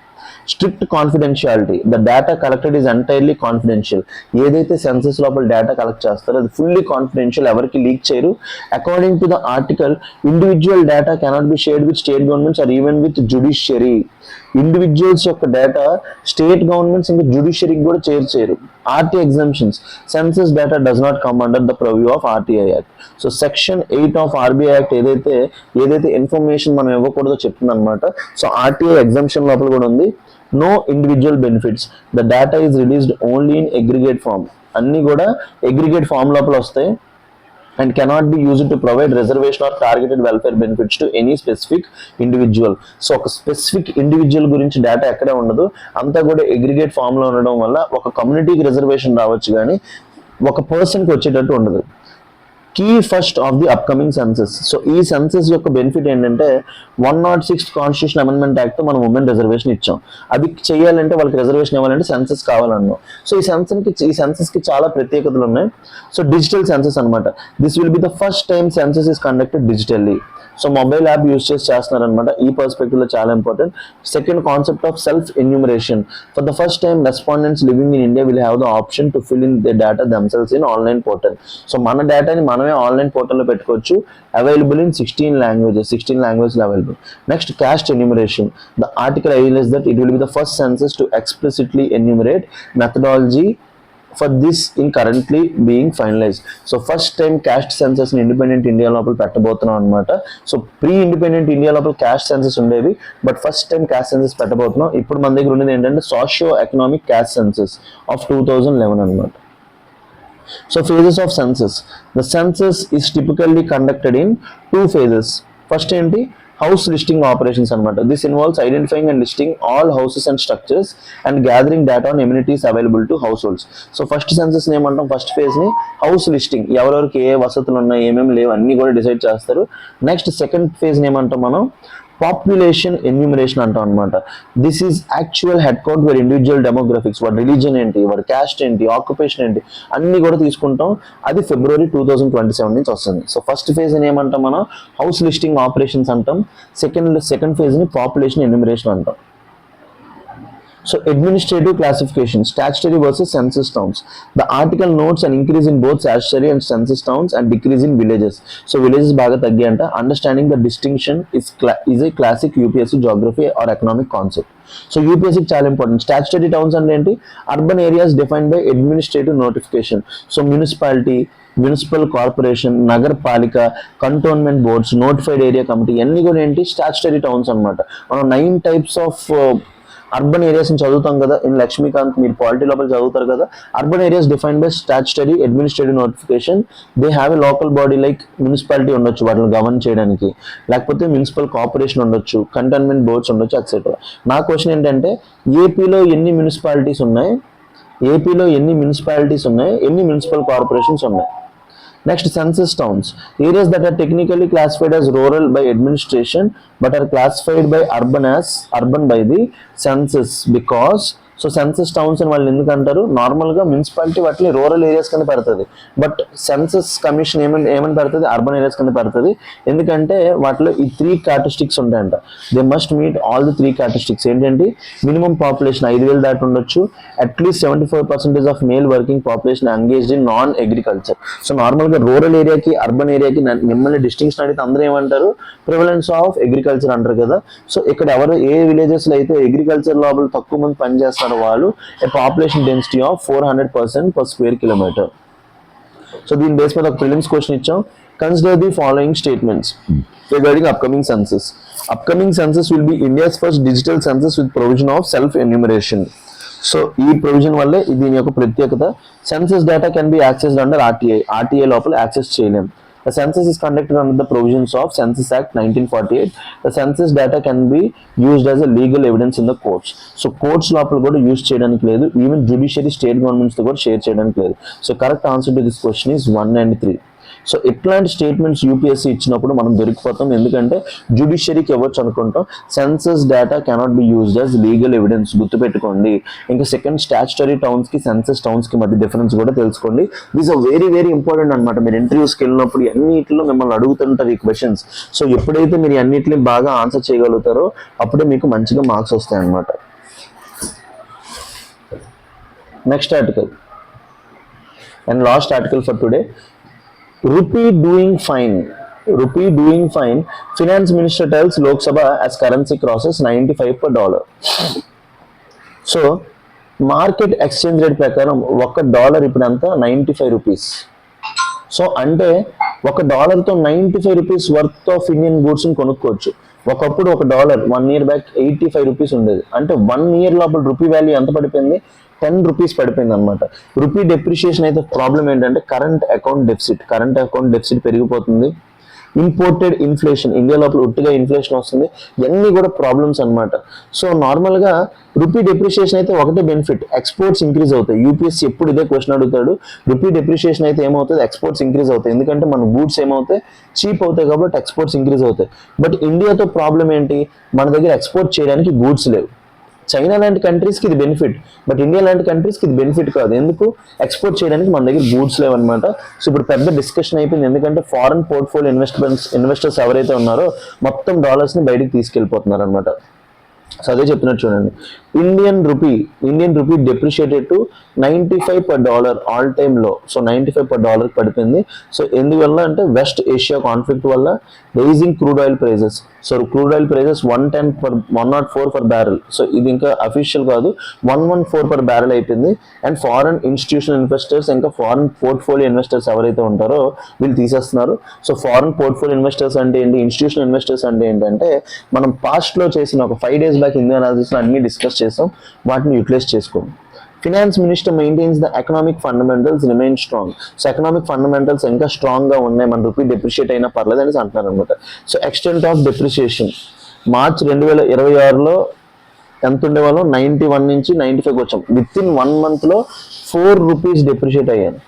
Strict confidentiality, the data collected is entirely confidential. ఏదైతే census లోపల data collect చేస్తారో అది ఫుల్లీ కాన్ఫిడెన్షియల్, ఎవరికి leak చేయరు. According to the article, individual data cannot be shared with state governments or even with judiciary. Individuals యొక్క data state governments ఇంకా జుడిషియరీకి కూడా చేయరు. RTI exemptions, census data does not come under the purview of RTI act. So section 8 of RBI act ఏదైతే information మనం ఇవ్వకూడదో చెప్తుంది అనమాట. సో ఆర్టీఐ ఎగ్జామ్షన్ లోపల కూడా ఉంది, no individual benefits, the data is released only in aggregate form. అన్ని కూడా అగ్రిగేట్ ఫామ్ లోపల వస్తాయి. And cannot be used to provide reservation or targeted welfare benefits to any specific individual. So ఒక specific individual గురించి data ఎక్కడే ఉండదు, అంతా కూడా అగ్రిగేట్ ఫామ్ లో ఉండడం వల్ల ఒక కమ్యూనిటీకి రిజర్వేషన్ రావచ్చు కానీ ఒక పర్సన్కి వచ్చేటట్టు ఉండదు. Key first of the upcoming census. So ఈ సెన్సస్ యొక్క బెనిఫిట్ ఏంటంటే 106 కాన్స్టిట్యూషన్ అమెండ్మెంట్ యాక్ట్ మనం ఉమెన్ రిజర్వేషన్ ఇచ్చాం. అది చేయాలంటే వాళ్ళకి రిజర్వేషన్ ఇవ్వాలంటే సెన్సస్ కావాలన్నాం. సో ఈ సెన్సస్ కి చాలా ప్రత్యేకతలు ఉన్నాయి. సో డిజిటల్ సెన్సస్ అనమాట. This will be the first time census is conducted digitally. So mobile app use చేస్తున్నారు అనమాట, ఈ పర్స్పెక్టివ్ లో చాలా important. Second, concept of self enumeration. For the first time respondents living in India will have the option to fill in the data themselves in online portal. So మన డేటాని మనమే online పోర్టల్లో పెట్టుకోవచ్చు. Available in 16 languages available. Next, caste enumeration. The article highlights that it will be the first census to explicitly enumerate. Methodology for this in currently being finalized. So first time caste census ని independent India లోపల పెట్టబోతున్నాం అనమాట. So pre independent India లోపల caste census ఉండేవి, but first time caste census పెట్టబోతున్నాం. ఇప్పుడు మన దగ్గర ఉండేది ఏంటంటే socio economic caste census of 2011 అనమాట. So phases of census. The census is typically conducted in 2 phases. First ఏంటి, house listing operations అనమాట. This involves identifying and listing all houses and structures and gathering data on amenities available to households. So first census ని ఏమంటాం, first phase ని house listing, ఎవరెవరికి ఏ వసతులు ఉన్నాయి, ఏమేమి లేవు అన్ని కూడా డిసైడ్ చేస్తారు. నెక్స్ట్ సెకండ్ ఫేజ్ ని ఏమంటాం మనం, పాపులేషన్ ఎన్యూమరేషన్ అంటాం అనమాట. This is actual head count where individual demographics, వాడి రిలీజన్ ఏంటి, వాడి క్యాస్ట్ ఏంటి, ఆక్యుపేషన్ ఏంటి అన్ని కూడా తీసుకుంటాం. అది February 2027 నుంచి వస్తుంది. సో ఫస్ట్ ఫేజ్ ని ఏమంటాం మనం, హౌస్ లిస్టింగ్ ఆపరేషన్స్ అంటాం. సెకండ్ ఫేజ్ ని పాపులేషన్ ఎన్యూమరేషన్ అంటాం. So administrative classification, statutory versus census towns. The article notes an increase in both statutory and census towns and decrease in villages. So villages baga taggi anta. Understanding the distinction is a classic UPSC geography or economic concept. So UPSC చాలా important. Statutory towns అంటే ఏంటి? Urban areas defined by administrative notification. So municipality, municipal corporation, నగరపాలిక, cantonment boards, notified area committee ఇవన్నీ కూడా ఏంటి? Statutory towns అనమాట. మనం 9 types of urban areas చదువుతాం కదా ఇన్ లక్ష్మీకాంత్, మీరు పాలిటీ లోపల చదువుతారు కదా. Urban areas defined by statutory administrative notification. They have a local body like municipality ఉండొచ్చు వాటిని గవర్న్ చేయడానికి, లేకపోతే మున్సిపల్ కార్పొరేషన్ ఉండొచ్చు, కంటోన్మెంట్ బోర్డ్స్ ఉండొచ్చు ఎక్సెట్రా. నా క్వశ్చన్ ఏంటంటే ఏపీలో ఎన్ని మున్సిపాలిటీస్ ఉన్నాయి, ఎన్ని మున్సిపల్ కార్పొరేషన్స్ ఉన్నాయి? Next, census towns, areas that are technically classified as rural by administration but are classified by urban by the census. Because so census towns అని వాళ్ళు ఎందుకు అంటారు? నార్మల్గా మున్సిపాలిటీ వాటిని రూరల్ ఏరియాస్ కింద పెడుతుంది, బట్ సెన్సస్ కమిషన్ ఏమని పెడుతుంది? అర్బన్ ఏరియాస్ కింద పెడుతుంది. ఎందుకంటే వాటిలో ఈ 3 characteristics ఉంటాయంట. They must meet all the 3 characteristics. ఏంటంటే మినిమం పాపులేషన్ 5,000 దాటి ఉండొచ్చు, at least 74% of male working population engaged in non agriculture. So నార్మల్గా రూరల్ ఏరియాకి అర్బన్ ఏరియాకి మిమ్మల్ని డిస్టింక్షన్ అడిగితే అందరూ ఏమంటారు? ప్రివలెన్స్ ఆఫ్ అగ్రికల్చర్ అంటారు కదా. సో ఇక్కడ ఎవరు ఏ విలేజెస్లో అయితే అగ్రికల్చర్ లోపల తక్కువ మంది పనిచేస్తారు వాళ్ళు a population density of 400% per square kilometer. So దీని బేస్ మీద ఒక ప్రిలిమ్స్ క్వశ్చన్ ఇచ్చాం. Consider the following statements regarding upcoming census. Upcoming census will be India's first digital census with provision of self enumeration. So ఈ provision వల్లే దీని యొక్క ప్రత్యేకత. Census data can be accessed under RTA లోపల access చేయలేం. The census is conducted under the provisions of Census Act 1948. The census data can be used as a legal evidence in the courts. So courts లోపల కూడా use చేయడానికి లేదు, even judiciary state governments తో కూడా share చేయడానికి లేదు. So correct answer to this question is 1 and 3. So ఇట్లాంటి statements UPSC ఇచ్చినప్పుడు మనం దొరికిపోతాం, ఎందుకంటే జ్యుడిషియరీకి ఇవ్వచ్చు అనుకుంటాం. Census data cannot be used as legal evidence, గుర్తుపెట్టుకోండి. ఇంకా సెకండ్, స్టాచ్యుటరీ టౌన్స్ కి సెన్సస్ టౌన్స్ కి మధ్య డిఫరెన్స్ కూడా తెలుసుకోండి. These are very very important అనమాట. మీరు ఇంటర్వ్యూస్కి వెళ్ళినప్పుడు అన్నిటిలో మిమ్మల్ని అడుగుతుంటారు ఈ క్వశ్చన్స్. సో ఎప్పుడైతే మీరు అన్నిటిని బాగా ఆన్సర్ చేయగలుగుతారో అప్పుడే మీకు మంచిగా మార్క్స్ వస్తాయి అన్నమాట. Next article and last article for today. Rupee doing fine. Finance Minister tells Lok Sabha as currency crosses 95 per dollar. So market exchange rate ప్రకారం $1 ఇప్పుడు అంతా 95 రూపీస్. సో అంటే $1తో 95 rupees worth of Indian goods కొనుక్కోవచ్చు. ఒకప్పుడు $1 1 year back 85 rupees ఉండేది. అంటే 1 year లోపల rupee value ఎంత పడిపోయింది? 10 రూపీస్ పడిపోయింది అనమాట. రూపీ డెప్రిషియేషన్ అయితే ప్రాబ్లం ఏంటంటే కరెంట్ అకౌంట్ డెఫిసిట్ పెరిగిపోతుంది. ఇంపోర్టెడ్ ఇన్ఫ్లేషన్, ఇండియా లోపల ఉట్టిగా ఇన్ఫ్లేషన్ వస్తుంది. ఇవన్నీ కూడా ప్రాబ్లమ్స్ అనమాట. సో నార్మల్గా రూపీ డెప్రిషియేషన్ అయితే ఒకటే బెనిఫిట్, ఎక్స్పోర్ట్స్ ఇంక్రీజ్ అవుతాయి. యూపీఎస్సీ ఎప్పుడు ఇదే క్వశ్చన్ అడుగుతాడు. రూపీ డెప్రిషియేషన్ అయితే ఏమవుతుంది? ఎక్స్పోర్ట్స్ ఇంక్రీజ్ అవుతాయి. ఎందుకంటే మన గూడ్స్ ఏమవుతాయి? చీప్ అవుతాయి కాబట్టి ఎక్స్పోర్ట్స్ ఇంక్రీజ్ అవుతాయి. బట్ ఇండియాతో ప్రాబ్లం ఏంటి? మన దగ్గర ఎక్స్పోర్ట్ చేయడానికి గూడ్స్ లేవు. చైనా లాంటి కంట్రీస్కి ఇది బెనిఫిట్, బట్ ఇండియా లాంటి కంట్రీస్కి ఇది బెనిఫిట్ కాదు. ఎందుకు? ఎక్స్పోర్ట్ చేయడానికి మన దగ్గర గూడ్స్ లేవన్నమాట. సో ఇప్పుడు పెద్ద డిస్కషన్ అయిపోయింది, ఎందుకంటే ఫారెన్ పోర్ట్ఫోలియో ఇన్వెస్టర్స్ ఎవరైతే ఉన్నారో మొత్తం డాలర్స్ని బయటికి తీసుకెళ్ళిపోతున్నారు అనమాట. సో అదే చెప్తున్నట్టు చూడండి. Indian rupee depreciated to 95 per dollar all time లో. సో 95 per dollar పడిపోయింది. సో ఎందువల్ల అంటే వెస్ట్ ఏషియా కాన్ఫ్లిక్ట్ వల్ల rising crude oil prices. So crude oil prices 104 per barrel. So ఇది ఇంకా అఫీషియల్ కాదు, 114 per barrel అయిపోయింది. అండ్ ఫారెన్ ఇన్స్టిట్యూషనల్ ఇన్వెస్టర్స్ ఇంకా ఫారెన్ పోర్ట్ఫోలియో ఇన్వెస్టర్స్ ఎవరైతే ఉంటారో వీళ్ళు తీసేస్తున్నారు. సో ఫారెన్ పోర్ట్ఫోలియో ఇన్వెస్టర్స్ అంటే ఏంటి, ఇన్స్టిట్యూషనల్ ఇన్వెస్టర్స్ అంటే ఏంటంటే మనం పాస్ట్ లో చేసిన ఒక 5 days బ్యాక్ ఇండియా అనాలిసిస్ అన్ని డిస్కస్ చేస్తాం, వాటిని యూటిలైజ్ చేసుకోండి. Finance minister maintains the economic fundamentals remain strong. So economic fundamentals ఇంకా స్ట్రాంగ్ గా ఉన్నాయి, మన రూపీ డెప్రిషియేట్ అయినా పర్లేదు అనేసి అంటున్నారు అనమాట. So extent of depreciation March 2021లో ఎంత ఉండేవాళ్ళం? 91 నుంచి 95 వచ్చాం. విత్ ఇన్ 1 month లో 4 రూపీస్ డెప్రిషియేట్ అయ్యాను.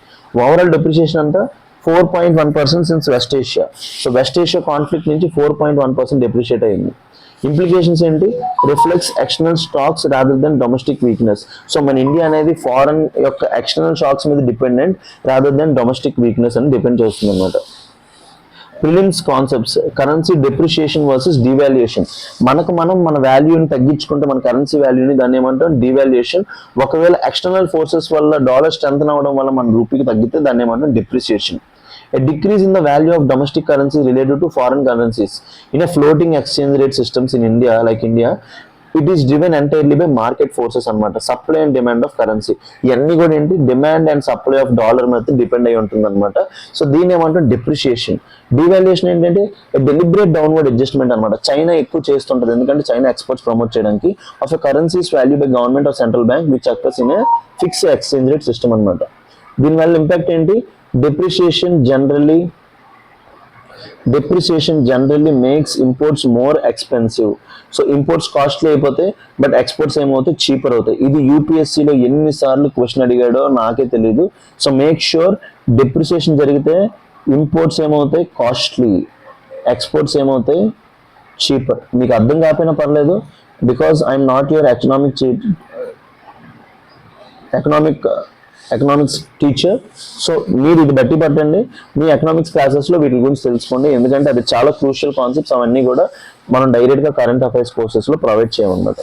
ఓవరాల్ డెప్రిషియేషన్ అంతా 4.1% since west Asia. So west Asia conflict నుంచి 4.1% డెప్రిషియేట్ అయ్యింది. ఇంప్లికేషన్స్ ఏంటి? Reflects external stocks rather than domestic weakness. So మన ఇండియా అనేది ఫారెన్ యొక్క ఎక్స్టర్నల్ షాక్స్ మీద dependent rather than domestic weakness అని డిపెండ్ చేస్తుంది అనమాట. Prelims concepts currency depreciation versus devaluation. మనకు మనం మన వాల్యూని తగ్గించుకుంటే మన కరెన్సీ వాల్యూని దాన్ని ఏమంటాం డివాల్యుయేషన్. ఒకవేళ ఎక్స్టర్నల్ ఫోర్సెస్ వల్ల డాలర్ స్ట్రెంథన్ అవ్వడం వల్ల మన రూపీకి తగ్గితే దాన్ని ఏమంటాం depreciation. A decrease in the value of domestic currency related to foreign currencies in a floating exchange rate systems in India, like India, it is driven entirely by market forces అన్నమాట. Supply and demand of currency ఇవన్నీ కూడా ఏంటి demand and supply of dollar మీద depend అయి ఉంటుంది అనమాట. So దీన్ని ఏమంటాం డిప్రిషియేషన్. డివాల్యుయేషన్ ఏంటంటే డెలిబరేట్ డౌన్వర్డ్ అడ్జస్ట్మెంట్ అనమాట. చైనా ఎక్కువ చేస్తుంటుంది ఎందుకంటే చైనా ఎక్స్పోర్ట్స్ ప్రమోట్ చేయడానికి of a currencies value by government of central bank which occurs in a fix exchange rate system అనమాట. దీనివల్ల ఇంపాక్ట్ ఏంటి depreciation generally makes imports more expensive. So imports costly అయిపోతాయి but exports ఏమవుతాయి cheaper అవుతాయి. ఇది యూపీఎస్సీలో ఎన్నిసార్లు question అడిగాడో నాకే తెలియదు. సో మేక్ షూర్ డిప్రిసియేషన్ జరిగితే ఇంపోర్ట్స్ ఏమవుతాయి కాస్ట్లీ, ఎక్స్పోర్ట్స్ ఏమవుతాయి చీపర్. మీకు అర్థం కాకపోయినా పర్లేదు because I'm not your economics teacher. So మీరు ఇది బట్టి పట్టండి, మీ ఎకనామిక్స్ క్లాసెస్లో వీటి గురించి తెలుసుకోండి ఎందుకంటే అది చాలా క్రూషియల్ కాన్సెప్ట్స్. అవన్నీ కూడా మనం డైరెక్ట్గా కరెంట్ అఫైర్స్ కోర్సెస్లో ప్రొవైడ్ చేయమన్నమాట.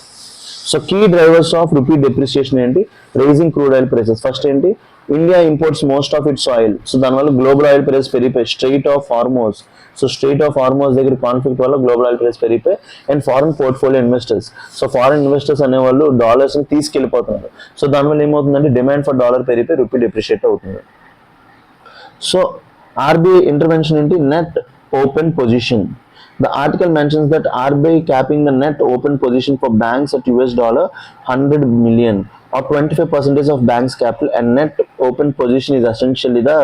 So key drivers of rupee depreciation ఏంటి? Rising crude oil prices. First ఏంటి India imports most of its oil. So దానివల్ల గ్లోబల్ ఆయిల్ ప్రైస్ పెరిగిపోయి strait of Hormuz. So strait of Hormuz దగ్గర conflict వల్ల global oil price పెరిగిపోయి and foreign portfolio investors. So foreign investors అనేవాళ్ళు డాలర్స్ని తీసుకెళ్ళిపోతున్నారు. So దానివల్ల ఏమవుతుందంటే డిమాండ్ ఫర్ డాలర్ పెరిగిపోయి రూపీ డిప్రిషియేట్ అవుతుంది. సో ఆర్బీఐ ఇంటర్వెన్షన్ ఏంటి? Net open position. The article mentions that RBI capping the net open position for banks at $100 million or 25% of banks' capital, and net open position is essentially the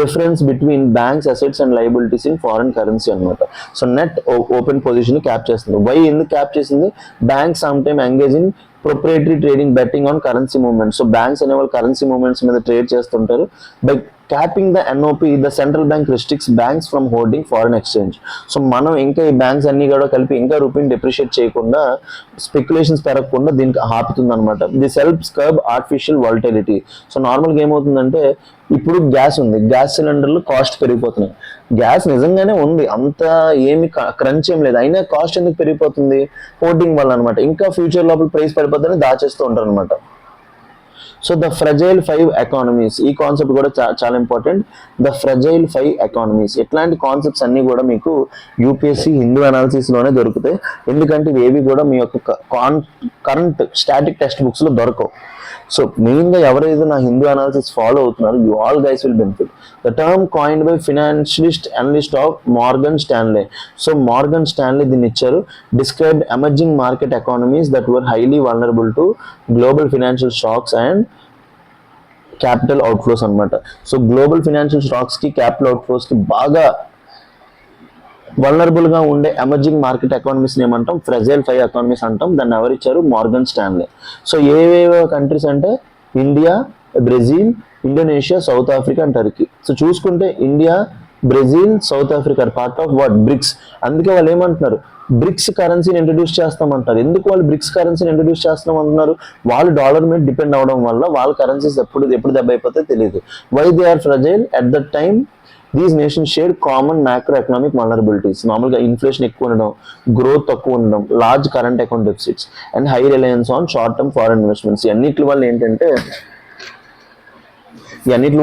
difference between banks assets and liabilities in foreign currency అన్నమాట. So net open position cap చేస్తుంది. Why ఎందుకు cap చేసింది? Banks some time engage in proprietary trading betting on currency movements. So banks అనేవాళ్ళు currency movements మీద trade చేస్తుంటారు. By capping the NOP, the central bank restricts banks from holding foreign exchange. So మనం ఇంకా ఈ banks అన్ని కూడా కలిపి ఇంకా రూపీని డిప్రిషియేట్ చేయకుండా స్పెక్యులేషన్స్ పెరగకుండా దీనికి ఆపుతుంది అనమాట. This helps curb artificial volatility. So నార్మల్గా ఏమవుతుందంటే ఇప్పుడు గ్యాస్ ఉంది, గ్యాస్ సిలిండర్లు కాస్ట్ పెరిగిపోతున్నాయి. గ్యాస్ నిజంగానే ఉంది, అంత ఏమి క్రంచ్ ఏం లేదు, అయినా కాస్ట్ ఎందుకు పెరిగిపోతుంది? హోర్డింగ్ వల్ల అనమాట. ఇంకా ఫ్యూచర్ లోపల ప్రైస్ పడిపోతుందని దాచేస్తూ ఉంటారు అనమాట. సో ద ఫ్రజైల్ 5 ఎకానమీస్, ఈ కాన్సెప్ట్ కూడా చాలా ఇంపార్టెంట్. ద ఫ్రజైల్ 5 ఎకానమీస్, ఇట్లాంటి కాన్సెప్ట్స్ అన్ని కూడా మీకు యూపీఎస్సీ హిందూ అనాలిసిస్లోనే దొరుకుతాయి. ఎందుకంటే ఇవేవి కూడా మీ యొక్క కరెంట్ స్టాటిక్ టెక్స్ట్ బుక్స్లో దొరకవు. సో మెయిన్గా ఎవరైతే నా హిందూ అనాలిసిస్ ఫాలో అవుతున్నారో you all guys will benefit. The term coined by financialist analyst of Morgan Stanley. So Morgan Stanley దీన్ని ఇచ్చారు. Described emerging market economies that were highly vulnerable to global financial shocks and capital outflows అనమాట. So global financial shocks కి capital outflows కి బాగా vulnerable గా ఉండే emerging market economies ఏమంటాం? Fragile 5 economies అంటాం. దాన్ని ఎవరు ఇచ్చారు? Morgan Stanley. సో ఏవేవో కంట్రీస్ అంటే India, Brazil, Indonesia, South Africa and Turkey. So చూసుకుంటే India, Brazil, South Africa part of what? BRICS. అందుకే వాళ్ళు ఏమంటున్నారు? బ్రిక్స్ కరెన్సీని ఇంట్రడ్యూస్ చేస్తామంటారు. ఎందుకు వాళ్ళు బ్రిక్స్ కరెన్సీని ఇంట్రడ్యూస్ చేస్తాం అంటున్నారు? వాళ్ళు డాలర్ మీద డిపెండ్ అవడం వల్ల వాళ్ళ కరెన్సీస్ ఎప్పుడు దెబ్బ అయిపోతే తెలియదు. Why they are fragile? At the time these nations share common macro economic vulnerabilities. మామూలుగా ఇన్ఫ్లేషన్ ఎక్కువ ఉండడం, గ్రోత్ తక్కువ ఉండడం, large current account deficits and high reliance on short term foreign investments. ఇవన్నిటి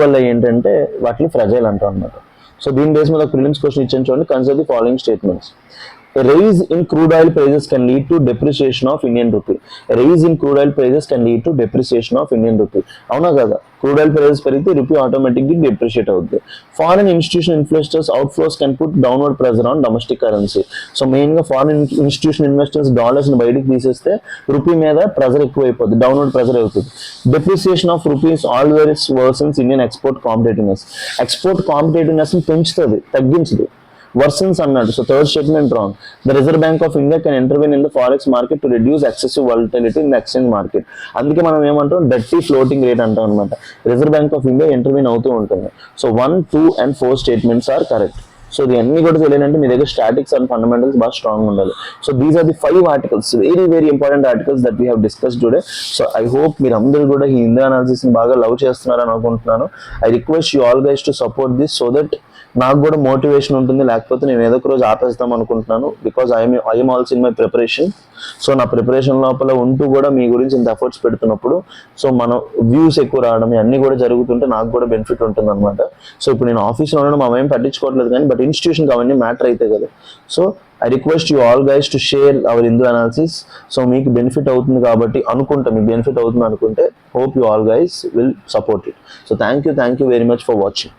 వల్ల ఏంటంటే వాటిని ఫ్రజైల్ అంటాం అన్నమాట. సో దీని బేస్ మీద ప్రిలిమ్స్ క్వశ్చన్ ఇచ్చాను చూడండి. Consider the following statements. A rise in crude oil prices can lead to depreciation of Indian rupee. A rise in crude oil prices can lead to depreciation of Indian rupee. అవునా కదా? Crude oil prices పెరిగితే rupee ఆటోమేటిక్గా depreciate అవుతుంది. Foreign institution investors outflows can put downward pressure on domestic currency. So మెయిన్గా foreign institution investors డాలర్స్ని బయటకు తీసేస్తే rupee మీద ప్రెజర్ ఎక్కువ అయిపోతుంది, డౌన్వర్డ్ ప్రెజర్ అవుతుంది. Depreciation of rupees always worsens Indian export competitiveness. Export కాంపిటేటివ్నెస్ని పెంచుతుంది, తగ్గించదు. వర్సన్స్ అన్నాడు. So third statement wrong. The reserve bank of India can intervene in the forex market to reduce excessive volatility in the exchange market. అందుకే మనం ఏమంటాం? Dirty floating rate అంటాం అనమాట. Reserve bank of India intervene అవుతూ ఉంటుంది. So 1, 2 and 4 statements are correct. So ఇవన్నీ కూడా తెలియాలంటే మీ దగ్గర స్టాటిక్స్ అండ్ ఫండమెంటల్స్ బాగా స్ట్రాంగ్ ఉండాలి. So these are the 5 articles, very important articles that we have discussed today. So I hope మీరు అందరూ కూడా ఈ హిందూ అనాలిసిస్ ని బాగా లవ్ చేస్తున్నారని అనుకుంటున్నాను. I request you all guys to support this so that నాకు కూడా మోటివేషన్ ఉంటుంది, లేకపోతే నేను ఏదో ఒక రోజు ఆపేస్తాం అనుకుంటున్నాను. Because I'm also in my preparation. So నా ప్రిపరేషన్ లోపల ఉంటూ కూడా మీ గురించి ఇంత ఎఫర్ట్స్ పెడుతున్నప్పుడు సో మనం వ్యూస్ ఎక్కువ రావడం అన్నీ కూడా జరుగుతుంటే నాకు కూడా బెనిఫిట్ ఉంటుంది అనమాట. సో ఇప్పుడు నేను ఆఫీస్లో ఉండడం అవేం పట్టించుకోవట్లేదు, కానీ బట్ ఇన్స్టిట్యూషన్కి అవన్నీ మ్యాటర్ అవుతాయి కదా. So I request you all guys to share our Hindu analysis. So మీకు బెనిఫిట్ అవుతుంది కాబట్టి అనుకుంటే, మీకు బెనిఫిట్ అవుతుంది అనుకుంటే, hope you all guys will support it. So thank you very much for watching.